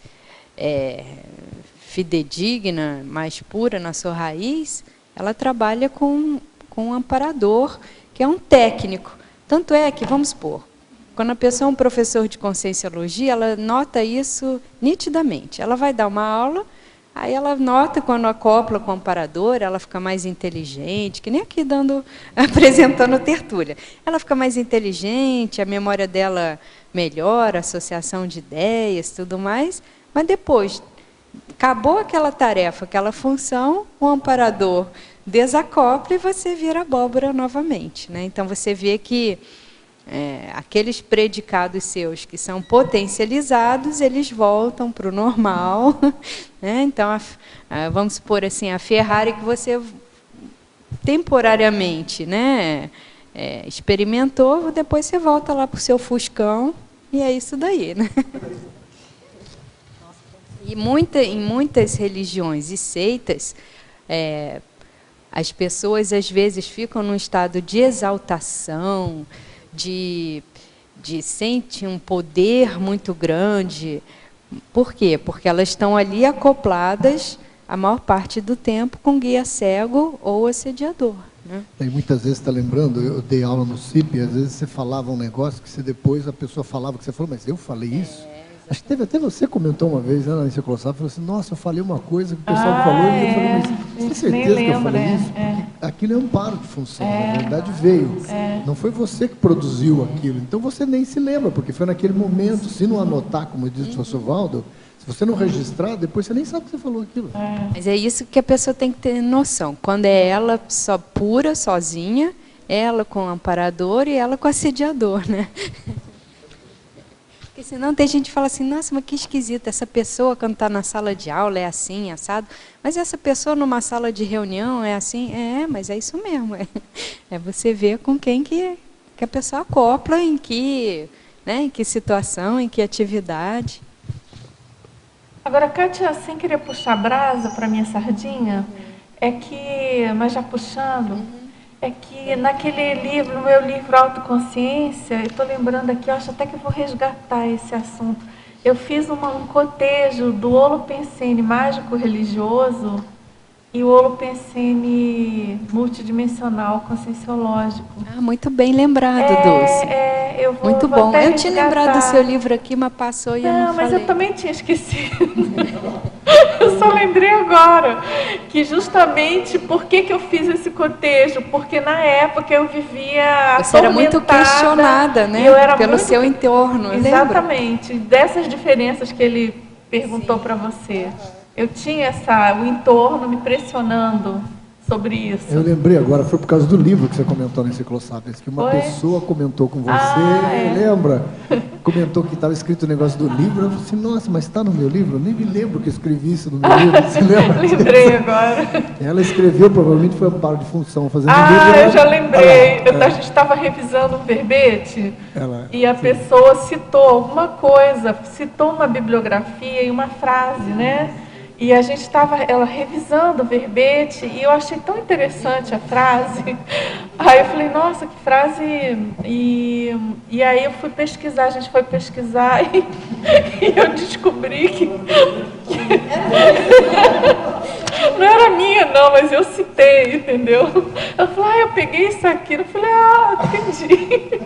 fidedigna, mais pura na sua raiz, ela trabalha com um amparador, que é um técnico. Tanto é que, vamos supor, quando a pessoa é um professor de conscienciologia, ela nota isso nitidamente. Ela vai dar uma aula, aí ela nota quando acopla com o amparador, ela fica mais inteligente, que nem aqui apresentando tertúlia. Ela fica mais inteligente, a memória dela melhora, a associação de ideias, tudo mais, mas depois, acabou aquela tarefa, aquela função, o amparador desacopla e você vira abóbora novamente, né? Então, você vê que aqueles predicados seus que são potencializados, eles voltam para o normal. Né? Então, vamos supor assim, a Ferrari que você temporariamente, né, experimentou, depois você volta lá para o seu Fuscão e é isso daí. Né? E em muitas religiões e seitas, as pessoas às vezes ficam num estado de exaltação, de sentir um poder muito grande. Por quê? Porque elas estão ali acopladas a maior parte do tempo com guia cego ou assediador. Né? E muitas vezes, está lembrando, eu dei aula no CIP, e às vezes você falava um negócio que depois a pessoa falava que você falou, mas eu falei isso? Acho que teve até você comentou uma vez, né, na Enciclopédia, falou assim, nossa, eu falei uma coisa que o pessoal falou, e eu falei, mas você tem certeza que eu falei isso? Porque aquilo é um amparo de função, na verdade veio. Não foi você que produziu aquilo, então você nem se lembra, porque foi naquele momento, se não anotar, como disse o professor Valdo, se você não registrar, depois você nem sabe que você falou aquilo. Mas é isso que a pessoa tem que ter noção, quando é ela só pura, sozinha, ela com o amparador e ela com o assediador, né? Porque senão tem gente que fala assim, nossa, mas que esquisito, essa pessoa quando está na sala de aula é assim, assado, mas essa pessoa numa sala de reunião é assim, mas é isso mesmo, é você ver com quem que a pessoa acopla, em que situação, em que atividade. Agora, Kátia, sem querer puxar brasa para minha sardinha, mas já puxando... É que naquele livro, no meu livro Autoconsciência, eu estou lembrando aqui, eu acho até que eu vou resgatar esse assunto. Eu fiz um cotejo do Holopensene mágico religioso e o Holopensene multidimensional conscienciológico. Muito bem lembrado, Dulce. Eu vou muito bom. Eu tinha resgatar. lembrado do seu livro aqui, mas passou e eu não mas falei. eu também tinha esquecido. Eu só lembrei agora que justamente por que eu fiz esse cotejo? Porque na época eu vivia Você era muito questionada, né? Pelo seu entorno. Exatamente. Dessas diferenças que ele perguntou para você. Eu tinha o entorno me pressionando sobre isso. Eu lembrei agora, foi por causa do livro que você comentou na Enciclopédia, que uma pessoa comentou com você, lembra? Comentou que estava escrito o negócio do livro, eu falei assim, nossa, mas está no meu livro? Eu nem me lembro que eu escrevi isso no meu livro, você lembra? Lembrei agora. Ela escreveu, provavelmente foi amparo de função, fazendo eu já lembrei. A gente estava revisando um verbete e a pessoa citou alguma coisa, citou uma bibliografia e uma frase, né? E a gente estava revisando o verbete e eu achei tão interessante a frase. Aí eu falei, nossa, que frase... E aí eu fui pesquisar, a gente foi pesquisar e eu descobri que... Não era minha, não, mas eu citei, entendeu? Eu falei, eu peguei isso aqui. Eu falei, entendi.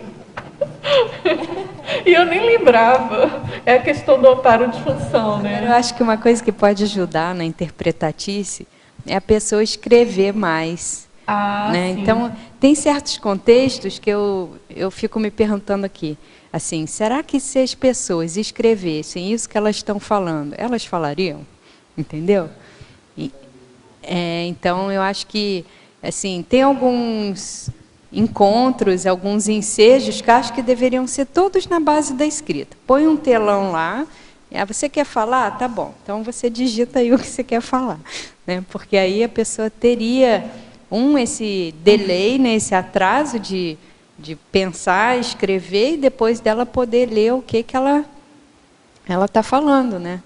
E eu nem lembrava. É a questão do amparo de função, né? Eu acho que uma coisa que pode ajudar na interpretatice é a pessoa escrever mais. Né? Então, tem certos contextos que eu fico me perguntando aqui, assim, será que se as pessoas escrevessem isso que elas estão falando, elas falariam? Entendeu? Então, eu acho que, assim, tem alguns encontros, alguns ensejos que acho que deveriam ser todos na base da escrita. Põe um telão lá, você quer falar? Tá bom, então você digita aí o que você quer falar, né? Porque aí a pessoa teria esse delay, né, esse atraso de pensar, escrever e depois dela poder ler o que ela está falando, né?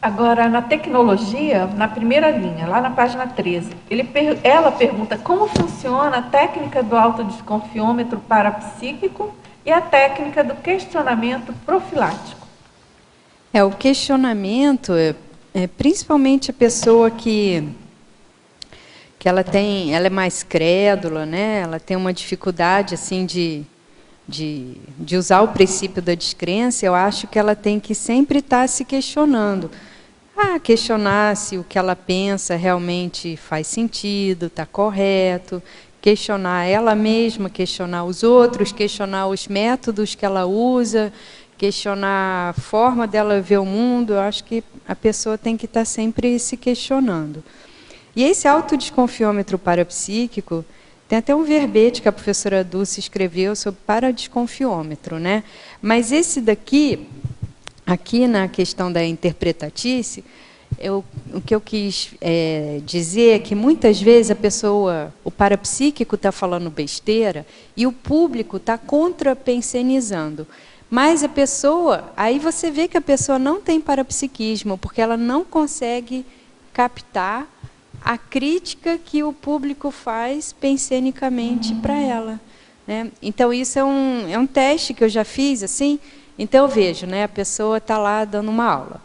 Agora, na tecnologia, na primeira linha, lá na página 13, ela pergunta como funciona a técnica do autodesconfiômetro parapsíquico e a técnica do questionamento profilático. O questionamento, principalmente a pessoa que ela é mais crédula, né? Ela tem uma dificuldade assim de usar o princípio da descrença, eu acho que ela tem que sempre estar se questionando. Questionar se o que ela pensa realmente faz sentido, está correto, questionar ela mesma, questionar os outros, questionar os métodos que ela usa, questionar a forma dela ver o mundo. Eu acho que a pessoa tem que estar sempre se questionando. E esse autodesconfiômetro parapsíquico, tem até um verbete que a professora Dulce escreveu sobre paradesconfiômetro, né? Mas esse daqui, aqui na questão da interpretatice, o que eu quis dizer é que muitas vezes o parapsíquico está falando besteira e o público está contrapensenizando. Mas a pessoa, aí você vê que a pessoa não tem parapsiquismo, porque ela não consegue captar a crítica que o público faz pensenicamente para ela, né? Então, isso é um teste que eu já fiz, assim. Então, eu vejo, né, a pessoa está lá dando uma aula.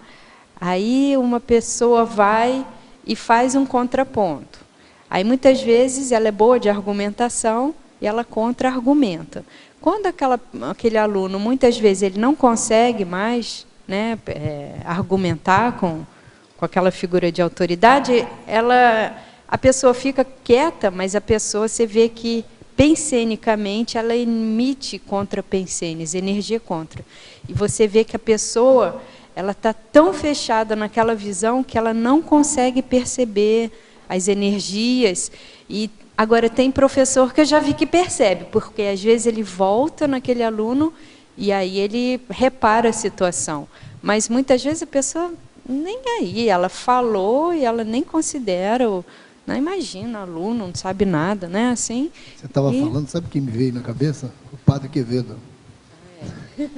Aí, uma pessoa vai e faz um contraponto. Aí, muitas vezes, ela é boa de argumentação e ela contra-argumenta. Quando aquele aluno, muitas vezes, ele não consegue mais, né, argumentar com aquela figura de autoridade, a pessoa fica quieta, mas a pessoa, você vê que, pensenicamente, ela emite contrapensenes, energia contra. E você vê que a pessoa ela está tão fechada naquela visão que ela não consegue perceber as energias. E agora, tem professor que eu já vi que percebe, porque, às vezes, ele volta naquele aluno e aí ele repara a situação. Mas, muitas vezes, a pessoa... nem aí, ela falou e ela nem considera, não imagina, aluno, não sabe nada, né? Assim. Você estava falando, sabe quem me veio na cabeça? O Padre Quevedo.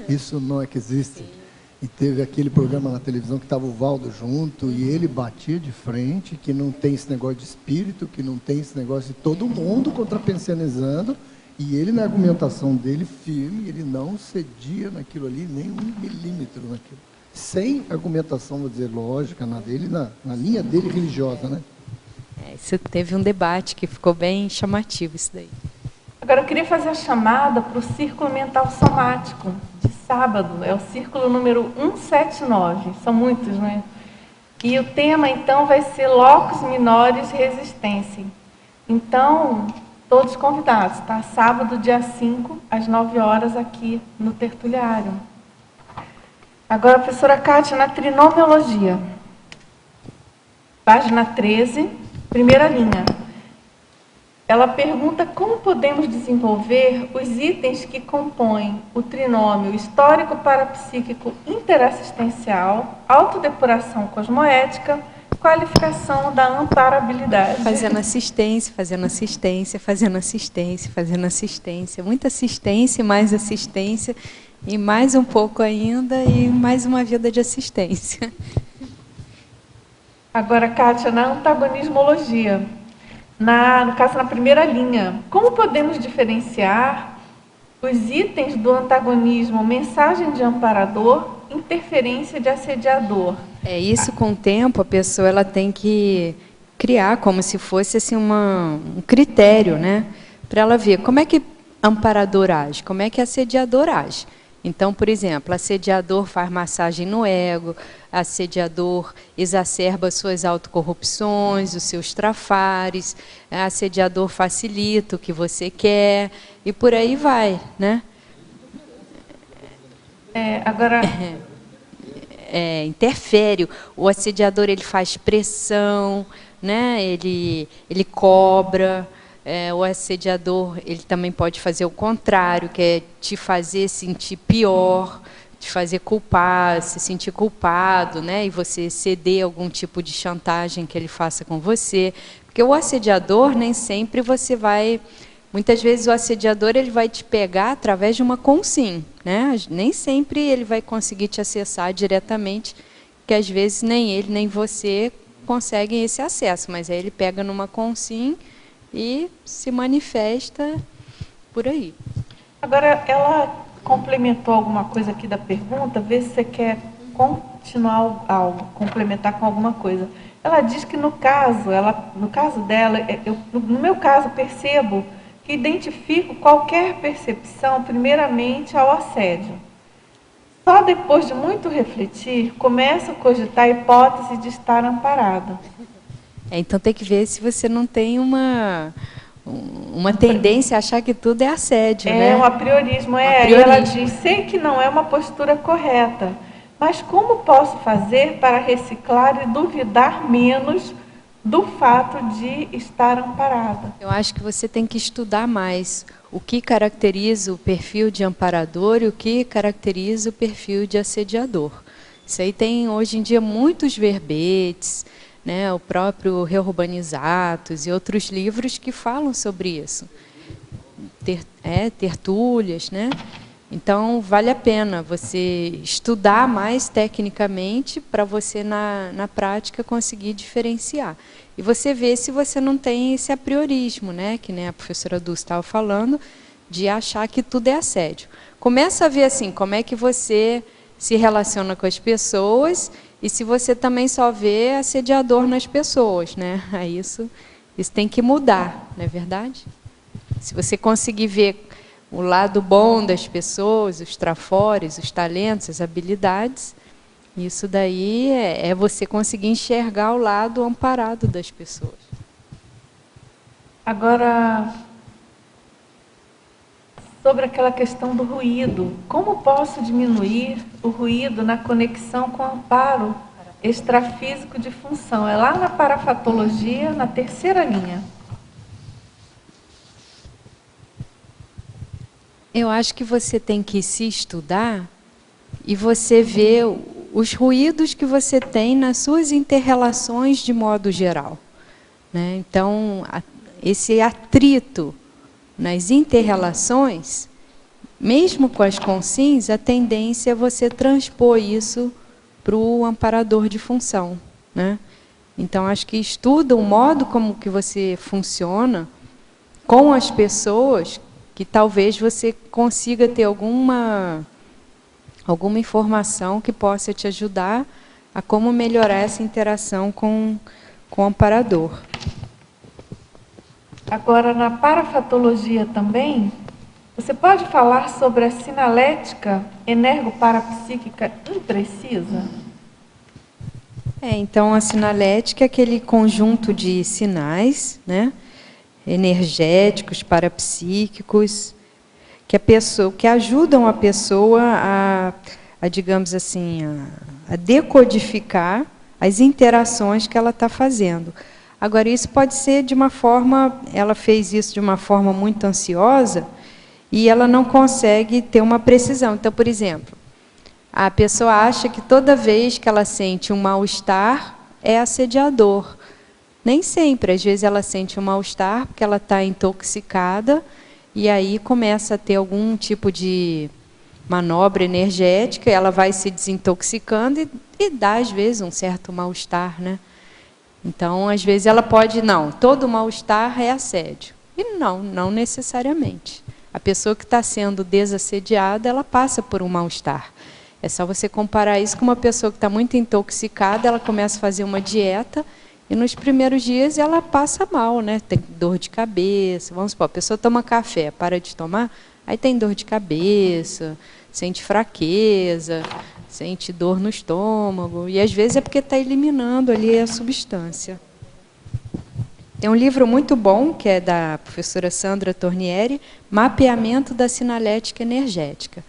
Isso não é que existe. Sim. E teve aquele programa na televisão que estava o Valdo junto, e ele batia de frente, que não tem esse negócio de espírito, que não tem esse negócio de todo mundo contrapensionizando, e ele, na argumentação dele, firme, ele não cedia naquilo ali, nem 1 milímetro naquilo. Sem argumentação, vou dizer, lógica, na linha dele religiosa, né? Isso teve um debate que ficou bem chamativo, isso daí. Agora, eu queria fazer a chamada para o Círculo Mental Somático, de sábado. É o círculo número 179. São muitos, né? E o tema, então, vai ser Locus Minoris Resistência. Então, todos convidados, tá? Sábado, dia 5, às 9 horas, aqui no Tertuliário. Agora, a professora Kátia, na trinomiologia, página 13, primeira linha. Ela pergunta como podemos desenvolver os itens que compõem o trinômio histórico parapsíquico interassistencial, autodepuração cosmoética, qualificação da amparabilidade. Fazendo assistência, fazendo assistência, fazendo assistência, fazendo assistência. Muita assistência, mais assistência, e mais um pouco ainda, e mais uma vida de assistência. Agora, Kátia, na antagonismologia, no caso, na primeira linha, como podemos diferenciar os itens do antagonismo, mensagem de amparador, interferência de assediador? É isso, com o tempo, a pessoa ela tem que criar como se fosse assim, um critério, né? Para ela ver como é que amparador age, como é que assediador age. Então, por exemplo, assediador faz massagem no ego, assediador exacerba suas autocorrupções, os seus trafares, assediador facilita o que você quer, e por aí vai, né? Agora... interfere. O assediador ele faz pressão, né? Ele cobra. O assediador ele também pode fazer o contrário, que é te fazer sentir pior, te fazer culpar, se sentir culpado, né? E você ceder a algum tipo de chantagem que ele faça com você. Porque o assediador nem sempre você vai... Muitas vezes o assediador ele vai te pegar através de uma consim, né? Nem sempre ele vai conseguir te acessar diretamente, que às vezes nem ele nem você conseguem esse acesso, mas aí ele pega numa consim e se manifesta por aí. Agora, ela complementou alguma coisa aqui da pergunta, vê se você quer continuar algo, complementar com alguma coisa. Ela diz que no caso dela, no meu caso, percebo que identifico qualquer percepção, primeiramente, ao assédio. Só depois de muito refletir, começo a cogitar a hipótese de estar amparada. Então tem que ver se você não tem uma tendência a achar que tudo é assédio, né? Um apriorismo. E ela diz, sei que não é uma postura correta, mas como posso fazer para reciclar e duvidar menos do fato de estar amparada? Eu acho que você tem que estudar mais o que caracteriza o perfil de amparador e o que caracteriza o perfil de assediador. Isso aí tem, hoje em dia, muitos verbetes, né, o próprio Reurbanizatus e outros livros que falam sobre isso. Tertúlias, né? Então, vale a pena você estudar mais tecnicamente para você, na prática, conseguir diferenciar. E você vê se você não tem esse apriorismo, né, que nem a professora Dulce estava falando, de achar que tudo é assédio. Começa a ver assim, como é que você se relaciona com as pessoas e se você também só vê assediador nas pessoas, né? Aí isso tem que mudar, não é verdade? Se você conseguir ver o lado bom das pessoas, os trafores, os talentos, as habilidades, isso daí é você conseguir enxergar o lado amparado das pessoas. Agora, sobre aquela questão do ruído, como posso diminuir o ruído na conexão com o amparo extrafísico de função? É lá na parafatologia, na terceira linha. Eu acho que você tem que se estudar e você ver os ruídos que você tem nas suas interrelações de modo geral, né? Então, esse atrito nas interrelações, mesmo com as consins, a tendência é você transpor isso para o amparador de função, né? Então, acho que estuda o modo como que você funciona com as pessoas, que talvez você consiga ter alguma informação que possa te ajudar a como melhorar essa interação com o amparador. Agora, na parafatologia também, você pode falar sobre a sinalética energoparapsíquica imprecisa? Então, a sinalética é aquele conjunto de sinais, né, energéticos, parapsíquicos, que ajudam a pessoa a digamos assim, a decodificar as interações que ela está fazendo. Agora, isso pode ser de uma forma, ela fez isso de uma forma muito ansiosa e ela não consegue ter uma precisão. Então, por exemplo, a pessoa acha que toda vez que ela sente um mal-estar é assediador. Nem sempre, às vezes ela sente um mal-estar porque ela está intoxicada e aí começa a ter algum tipo de manobra energética, ela vai se desintoxicando e dá, às vezes, um certo mal-estar, né? Então, às vezes ela pode, não, todo mal-estar é assédio. E não necessariamente. A pessoa que está sendo desassediada, ela passa por um mal-estar. É só você comparar isso com uma pessoa que está muito intoxicada, ela começa a fazer uma dieta e nos primeiros dias ela passa mal, né? Tem dor de cabeça. Vamos supor, a pessoa toma café, para de tomar, aí tem dor de cabeça, sente fraqueza, sente dor no estômago. E às vezes é porque está eliminando ali a substância. Tem um livro muito bom, que é da professora Sandra Tornieri, Mapeamento da Sinalética Energética.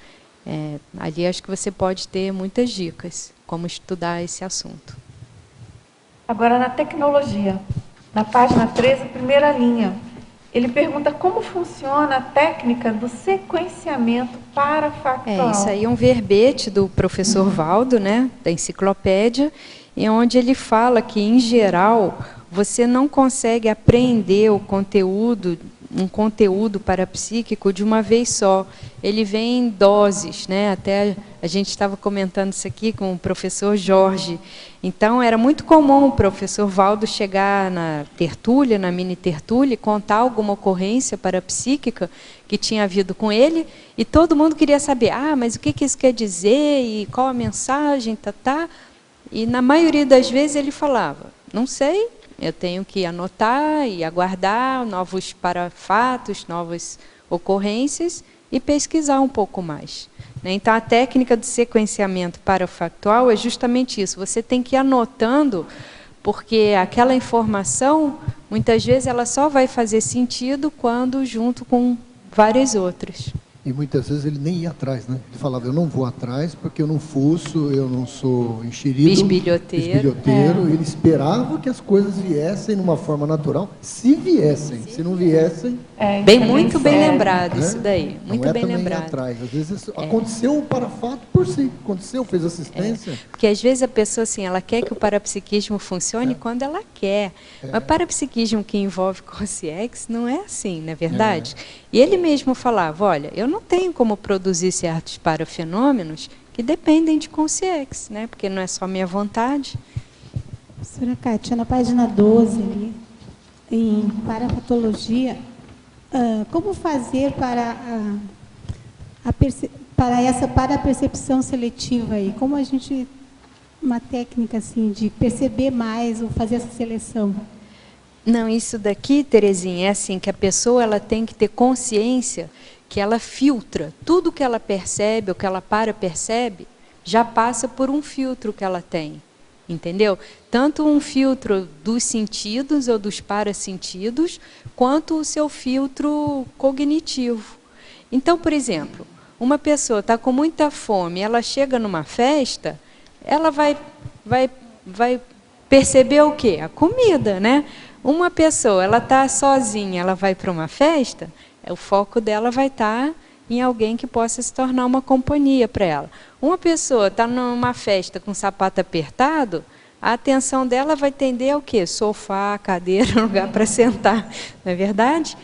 Ali acho que você pode ter muitas dicas, como estudar esse assunto. Agora, na tecnologia, na página 13, primeira linha, ele pergunta como funciona a técnica do sequenciamento parafactual. Isso aí é um verbete do professor Valdo, né, da enciclopédia, em onde ele fala que, em geral, você não consegue aprender o conteúdo, um conteúdo parapsíquico de uma vez só. Ele vem em doses, né? Até a gente estava comentando isso aqui com o professor Jorge. Então, era muito comum o professor Valdo chegar na tertúlia, na mini tertúlia, contar alguma ocorrência parapsíquica que tinha havido com ele, e todo mundo queria saber, mas o que isso quer dizer, e qual a mensagem, E, na maioria das vezes, ele falava, não sei, eu tenho que anotar e aguardar novos parafatos, novas ocorrências e pesquisar um pouco mais. Então, a técnica de sequenciamento parafactual é justamente isso. Você tem que ir anotando, porque aquela informação, muitas vezes, ela só vai fazer sentido quando junto com várias outras. E muitas vezes ele nem ia atrás, né? Ele falava, eu não vou atrás porque eu não fuço, eu não sou enxerido. Bisbilhoteiro. Ele esperava que as coisas viessem numa forma natural, se viessem. Se não viessem... Muito bem lembrado isso daí. Muito bem lembrado. Atrás. Às vezes aconteceu o parafato por si. Aconteceu, fez assistência. Porque às vezes a pessoa, assim, ela quer que o parapsiquismo funcione quando ela quer. Mas parapsiquismo que envolve consciex não é assim, não é verdade? E ele mesmo falava, olha, eu não tenho como produzir certos parafenômenos que dependem de consciex, né? Porque não é só minha vontade. Professora Kátia, na página 12, ali, em parapatologia, como fazer para essa parapercepção seletiva aí? Como a gente, uma técnica assim de perceber mais ou fazer essa seleção? Não, isso daqui, Terezinha, é assim, que a pessoa ela tem que ter consciência que ela filtra. Tudo que ela percebe, ou que ela percebe, já passa por um filtro que ela tem. Entendeu? Tanto um filtro dos sentidos ou dos parasentidos, quanto o seu filtro cognitivo. Então, por exemplo, uma pessoa está com muita fome, ela chega numa festa, ela vai perceber o quê? A comida, né? Uma pessoa, ela está sozinha, ela vai para uma festa, o foco dela vai estar em alguém que possa se tornar uma companhia para ela. Uma pessoa está numa festa com sapato apertado, a atenção dela vai tender ao quê? Sofá, cadeira, lugar para sentar, não é verdade?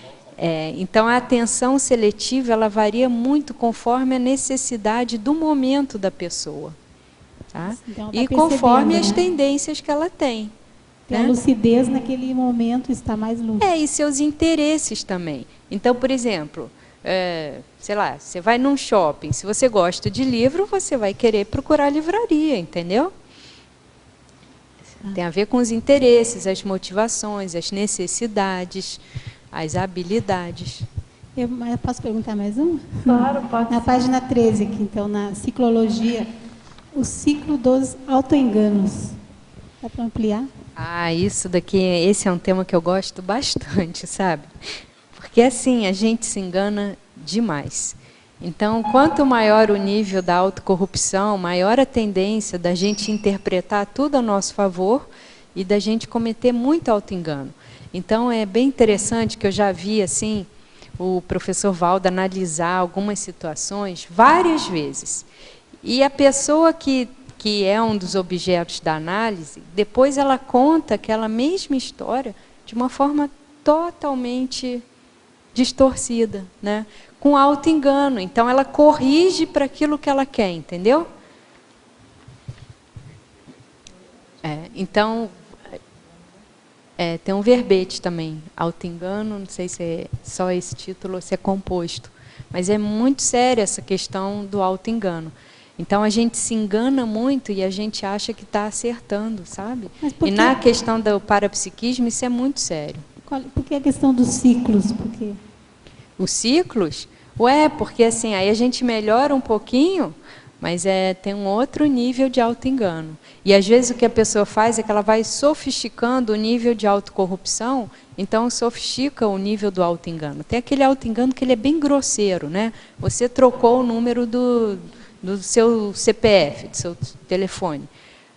Então, a atenção seletiva, ela varia muito conforme a necessidade do momento da pessoa. Tá? Então, e conforme as tendências que ela tem. A lucidez naquele momento está mais lúcida. E seus interesses também. Então, por exemplo, sei lá, você vai num shopping, se você gosta de livro, você vai querer procurar livraria, entendeu? Tem a ver com os interesses, as motivações, as necessidades, as habilidades. Eu posso perguntar mais uma? Claro, pode. Na página 13, aqui, então, na ciclologia, o ciclo dos autoenganos. Dá para ampliar? Isso daqui, esse é um tema que eu gosto bastante, sabe? Porque assim, a gente se engana demais. Então, quanto maior o nível da autocorrupção, maior a tendência da gente interpretar tudo a nosso favor e da gente cometer muito autoengano. Então, é bem interessante que eu já vi assim, o professor Valdo analisar algumas situações várias vezes. E a pessoa que é um dos objetos da análise, depois ela conta aquela mesma história de uma forma totalmente distorcida, né? Com autoengano. Então, ela corrige para aquilo que ela quer, entendeu? Então, Tem um verbete também, auto-engano, não sei se é só esse título ou se é composto. Mas é muito séria essa questão do auto-engano. Então, a gente se engana muito e a gente acha que está acertando, sabe? E na questão do parapsiquismo, isso é muito sério. Por que a questão dos ciclos? Por quê? Os ciclos? Porque assim, aí a gente melhora um pouquinho, mas tem um outro nível de auto-engano. E às vezes o que a pessoa faz é que ela vai sofisticando o nível de autocorrupção, então sofistica o nível do auto-engano. Tem aquele auto-engano que ele é bem grosseiro, né? Você trocou o número do seu CPF, do seu telefone.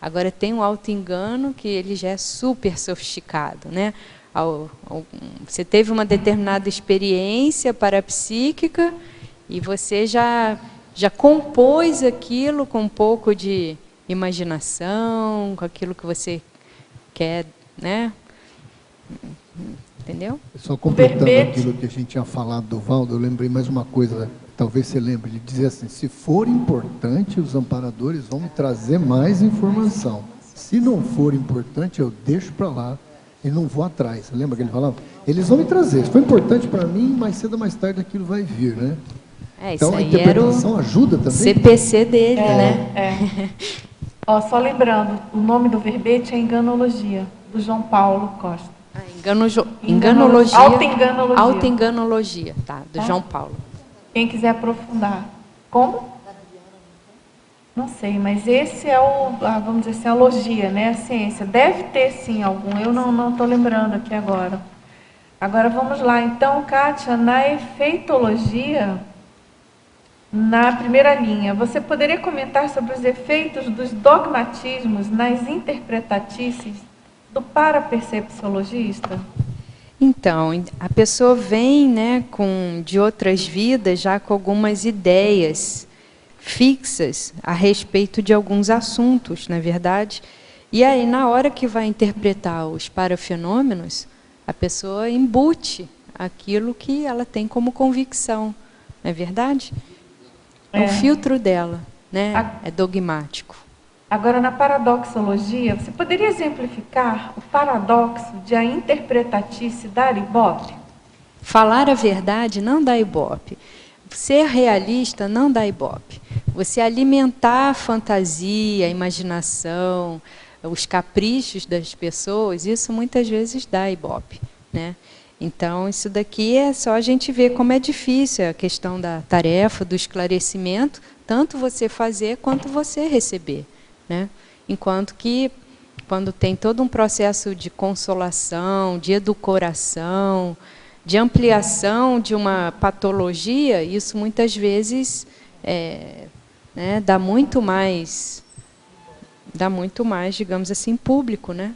Agora tem um auto-engano que ele já é super sofisticado, né? Você teve uma determinada experiência parapsíquica e você já compôs aquilo com um pouco de imaginação, com aquilo que você quer, né? Entendeu? Só completando aquilo que a gente tinha falado do Valdo, eu lembrei mais uma coisa, talvez você lembre, ele dizia assim, se for importante, os amparadores vão me trazer mais informação. Se não for importante, eu deixo para lá e não vou atrás. Você lembra que ele falava? Eles vão me trazer, se for importante para mim, mais cedo ou mais tarde aquilo vai vir, né? Então a interpretação ajuda também. CPC dele, né? Só lembrando, o nome do verbete é Enganologia, do João Paulo Costa. Enganologia. Auto-enganologia. Auto-enganologia, do João Paulo. Quem quiser aprofundar. Como? Não sei, mas esse é vamos dizer assim, a logia, né? A ciência. Deve ter sim algum, eu não estou lembrando aqui agora. Agora vamos lá, então, Kátia, na efeitologia, na primeira linha, você poderia comentar sobre os efeitos dos dogmatismos nas interpretatices do parapercepciologista? Então, a pessoa vem, né, de outras vidas, já com algumas ideias fixas a respeito de alguns assuntos, na verdade. E aí, na hora que vai interpretar os parafenômenos, a pessoa embute aquilo que ela tem como convicção, não é verdade? É o filtro dela, né? É dogmático. Agora, na paradoxologia, você poderia exemplificar o paradoxo de a interpretatice dar ibope? Falar a verdade não dá ibope. Ser realista não dá ibope. Você alimentar a fantasia, a imaginação, os caprichos das pessoas, isso muitas vezes dá ibope, né? Então, isso daqui é só a gente ver como é difícil a questão da tarefa, do esclarecimento, tanto você fazer quanto você receber, né? Enquanto que, quando tem todo um processo de consolação, de edulcoração, de ampliação de uma patologia, isso muitas vezes dá muito mais, digamos assim, público, né?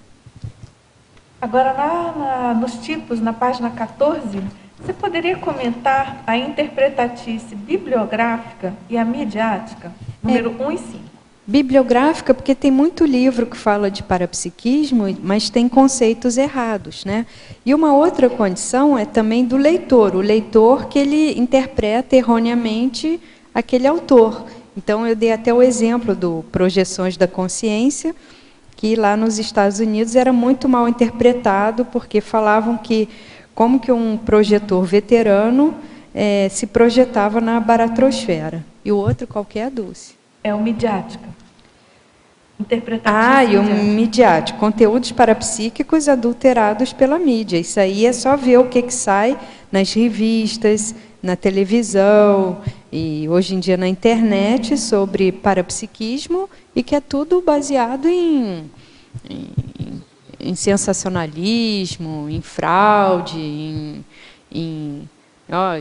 Agora, nos tipos, na página 14, você poderia comentar a interpretatice bibliográfica e a midiática, número 1 e 5? Bibliográfica, porque tem muito livro que fala de parapsiquismo, mas tem conceitos errados, né? E uma outra condição é também do leitor, o leitor que ele interpreta erroneamente aquele autor. Então, eu dei até o exemplo do Projeções da Consciência, que lá nos Estados Unidos era muito mal interpretado, porque falavam que, como que um projetor veterano se projetava na baratrosfera, e o outro qualquer Dulce. É o midiática. Interpretativa. E o midiático. Conteúdos parapsíquicos adulterados pela mídia. Isso aí é só ver o que sai nas revistas, na televisão e hoje em dia na internet sobre parapsiquismo, e que é tudo baseado em sensacionalismo, em fraude, em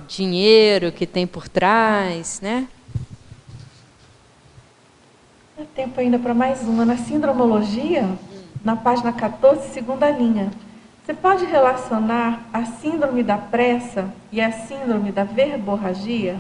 dinheiro que tem por trás, né? Dá tempo ainda para mais uma. Na sindromologia, na página 14, segunda linha, você pode relacionar a síndrome da pressa e a síndrome da verborragia?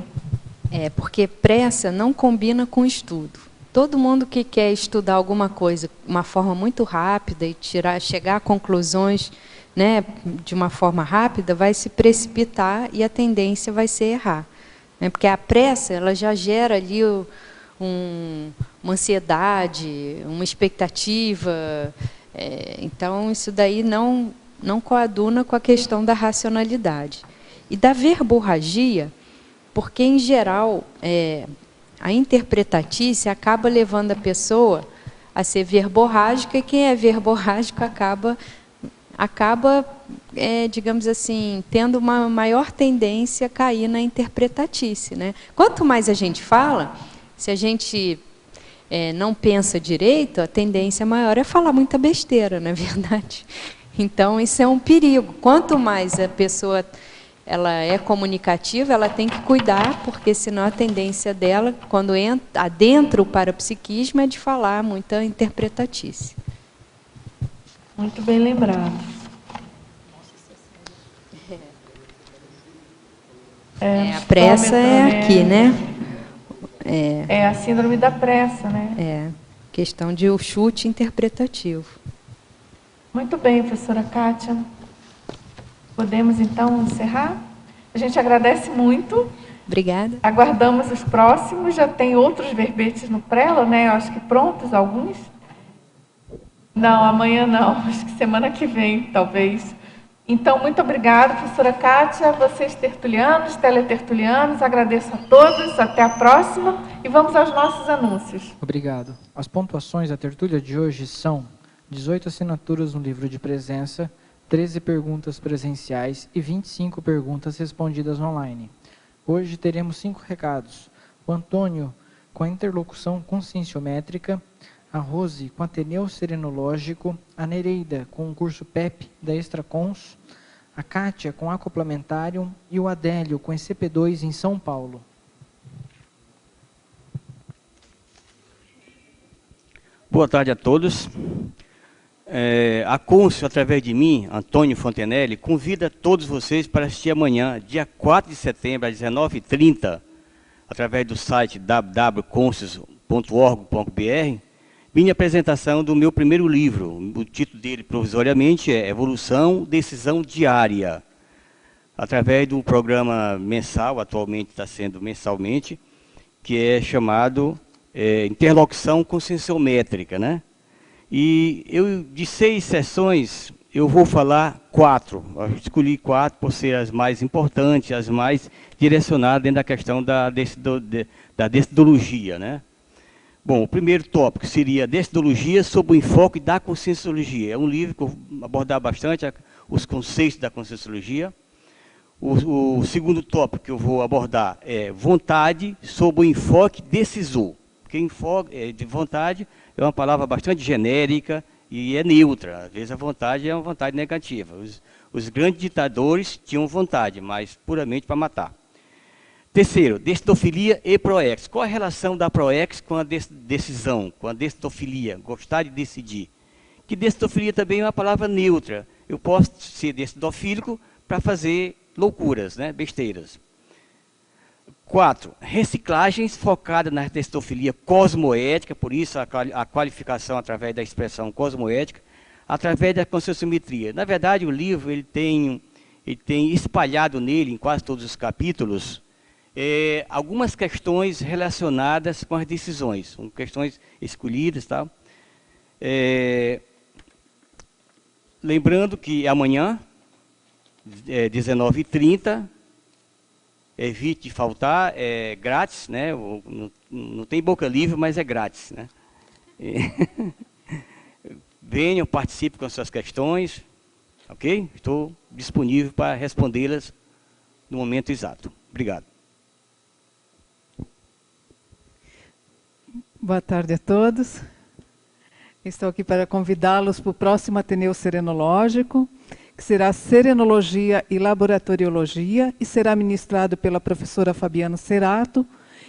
Porque pressa não combina com estudo. Todo mundo que quer estudar alguma coisa de uma forma muito rápida e chegar a conclusões, né, de uma forma rápida, vai se precipitar e a tendência vai ser errar. Né? Porque a pressa, ela já gera ali uma ansiedade, uma expectativa. Então, isso daí não não coaduna com a questão da racionalidade. E da verborragia, porque, em geral, a interpretatícia acaba levando a pessoa a ser verborrágica, e quem é verborrágico acaba digamos assim, tendo uma maior tendência a cair na interpretatícia, né? Quanto mais a gente fala, se a gente não pensa direito, a tendência maior é falar muita besteira, não é verdade? Então, isso é um perigo. Quanto mais a pessoa ela é comunicativa, ela tem que cuidar, porque senão a tendência dela, quando adentra o parapsiquismo, é de falar muita interpretatícia. Muito bem lembrado. A pressa é aqui, né? É a síndrome da pressa, né? Questão de o chute interpretativo. Muito bem, professora Kátia. Podemos, então, encerrar? A gente agradece muito. Obrigada. Aguardamos os próximos. Já tem outros verbetes no Prelo, né? Eu acho que prontos alguns. Não, amanhã não. Acho que semana que vem, talvez. Então, muito obrigada, professora Kátia. Vocês tertulianos, teletertulianos, agradeço a todos. Até a próxima. E vamos aos nossos anúncios. Obrigado. As pontuações da tertúlia de hoje são 18 assinaturas no livro de presença, 13 perguntas presenciais e 25 perguntas respondidas online. Hoje teremos 5 recados. O Antônio com a interlocução conscienciométrica, a Rose com Ateneu Serenológico, a Nereida com o curso PEP da Extracons, a Kátia com Acoplamentário e o Adélio com ECP2 em São Paulo. Boa tarde a todos. A Côncio, através de mim, Antônio Fontenelle, convida todos vocês para assistir amanhã, dia 4 de setembro, às 19h30, através do site www.concios.org.br, minha apresentação do meu primeiro livro. O título dele, provisoriamente, é Evolução, Decisão Diária. Através do programa mensal, atualmente está sendo mensalmente, que é chamado Interlocução Conscienciométrica, né? E de 6 sessões, eu vou falar 4. Eu escolhi 4 por ser as mais importantes, as mais direcionadas dentro da questão da decidologia, né? Bom, o primeiro tópico seria Decidologia sob o enfoque da Conscienciologia. É um livro que eu vou abordar bastante os conceitos da Conscienciologia. O segundo tópico que eu vou abordar é Vontade sob o enfoque decisor. Porque enfoque de vontade é uma palavra bastante genérica e é neutra. Às vezes a vontade é uma vontade negativa. Os grandes ditadores tinham vontade, mas puramente para matar. Terceiro, decidofilia e proex. Qual a relação da proex com a decisão, com a decidofilia, gostar de decidir? Que decidofilia também é uma palavra neutra. Eu posso ser decidofílico para fazer loucuras, né? Besteiras. 4. Reciclagens focadas na decidofilia cosmoética, por isso a qualificação através da expressão cosmoética, através da conscienciometria. Na verdade, o livro ele tem espalhado nele, em quase todos os capítulos, algumas questões relacionadas com as decisões, são questões escolhidas, tá? Lembrando que amanhã, 19h30, evite de faltar, é grátis, né? Não tem boca livre, mas é grátis, né? Venham, participem com as suas questões, ok? Estou disponível para respondê-las no momento exato. Obrigado. Boa tarde a todos. Estou aqui para convidá-los para o próximo Ateneu Serenológico, que será Serenologia e Laboratoriologia, e será ministrado pela professora Fabiana Cerato,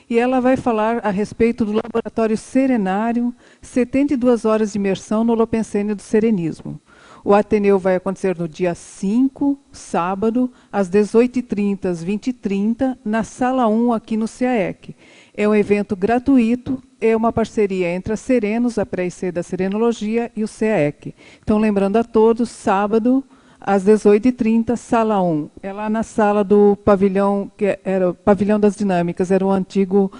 e ela vai falar a respeito do Laboratório Serenário, 72 horas de imersão no Holopensene do Serenismo. O Ateneu vai acontecer no dia 5, sábado, às 18h30, às 20h30, na Sala 1, aqui no CAEC. É um evento gratuito, é uma parceria entre a Serenos, a pré-IC da Serenologia, e o CAEC. Então, lembrando a todos, sábado, às 18h30, Sala 1. É lá na sala do pavilhão, que era o Pavilhão das Dinâmicas, era o antigo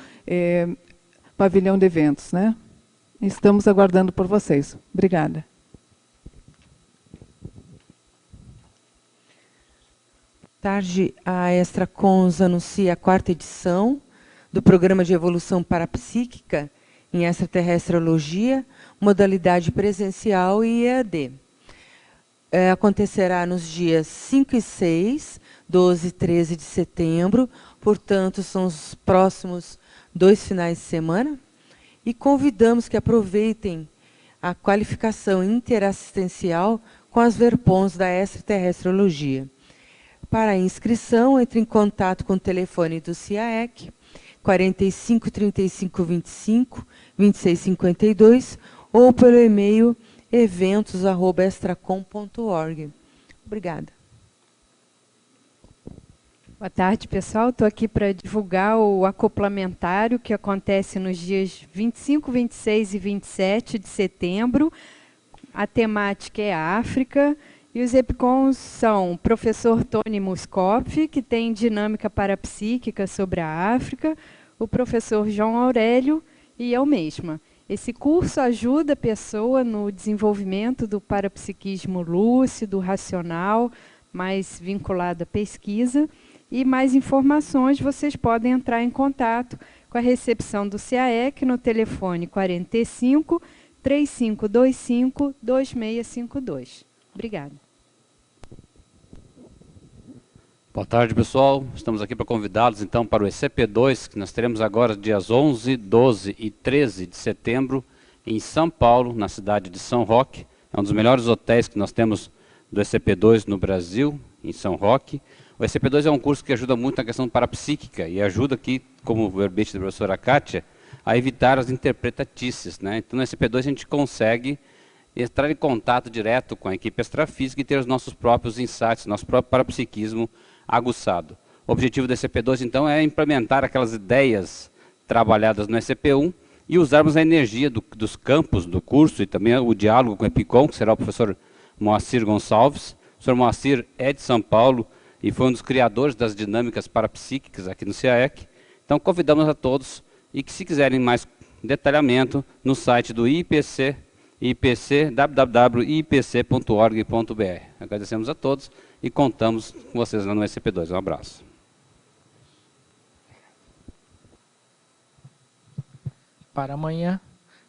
pavilhão de eventos, né? Estamos aguardando por vocês. Obrigada. Tarde, a Extracons anuncia a 4ª edição do Programa de Evolução Parapsíquica em Extraterrestriologia, modalidade presencial e EAD. Acontecerá nos dias 5 e 6, 12 e 13 de setembro, portanto, são os próximos 2 finais de semana, e convidamos que aproveitem a qualificação interassistencial com as verpons da Extraterrestriologia. Para a inscrição, entre em contato com o telefone do CIAEC, 45 35 25 26 52, ou pelo e-mail eventos@extracom.org. Obrigada. Boa tarde, pessoal. Estou aqui para divulgar o acoplamentário que acontece nos dias 25, 26 e 27 de setembro. A temática é África. E os EPCONs são o professor Tony Muscoff, que tem dinâmica parapsíquica sobre a África, o professor João Aurélio e eu mesma. Esse curso ajuda a pessoa no desenvolvimento do parapsiquismo lúcido, racional, mais vinculado à pesquisa. E mais informações, vocês podem entrar em contato com a recepção do CIAEC no telefone 45 3525 2652. Obrigada. Boa tarde, pessoal. Estamos aqui para convidá-los, então, para o ECP2, que nós teremos agora dias 11, 12 e 13 de setembro, em São Paulo, na cidade de São Roque. É um dos melhores hotéis que nós temos do ECP2 no Brasil, em São Roque. O ECP2 é um curso que ajuda muito na questão parapsíquica e ajuda aqui, como o verbete da professora Kátia, a evitar as interpretatices, né? Então, no ECP2 a gente consegue entrar em contato direto com a equipe extrafísica e ter os nossos próprios insights, nosso próprio parapsiquismo aguçado. O objetivo do ECP2, então, é implementar aquelas ideias trabalhadas no ECP1 e usarmos a energia dos campos do curso e também o diálogo com o EPICOM, que será o professor Moacir Gonçalves. O professor Moacir é de São Paulo e foi um dos criadores das dinâmicas parapsíquicas aqui no CIAEC. Então, convidamos a todos e que, se quiserem mais detalhamento, no site do IPC, www.ipc.org.br. Agradecemos a todos e contamos com vocês lá no ECP2. Um abraço. Para amanhã,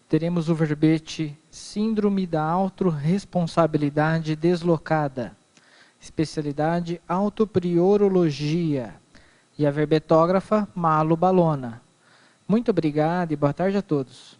teremos o verbete Síndrome da Autorresponsabilidade Deslocada, especialidade Autopriorologia, e a verbetógrafa Malu Balona. Muito obrigado e boa tarde a todos.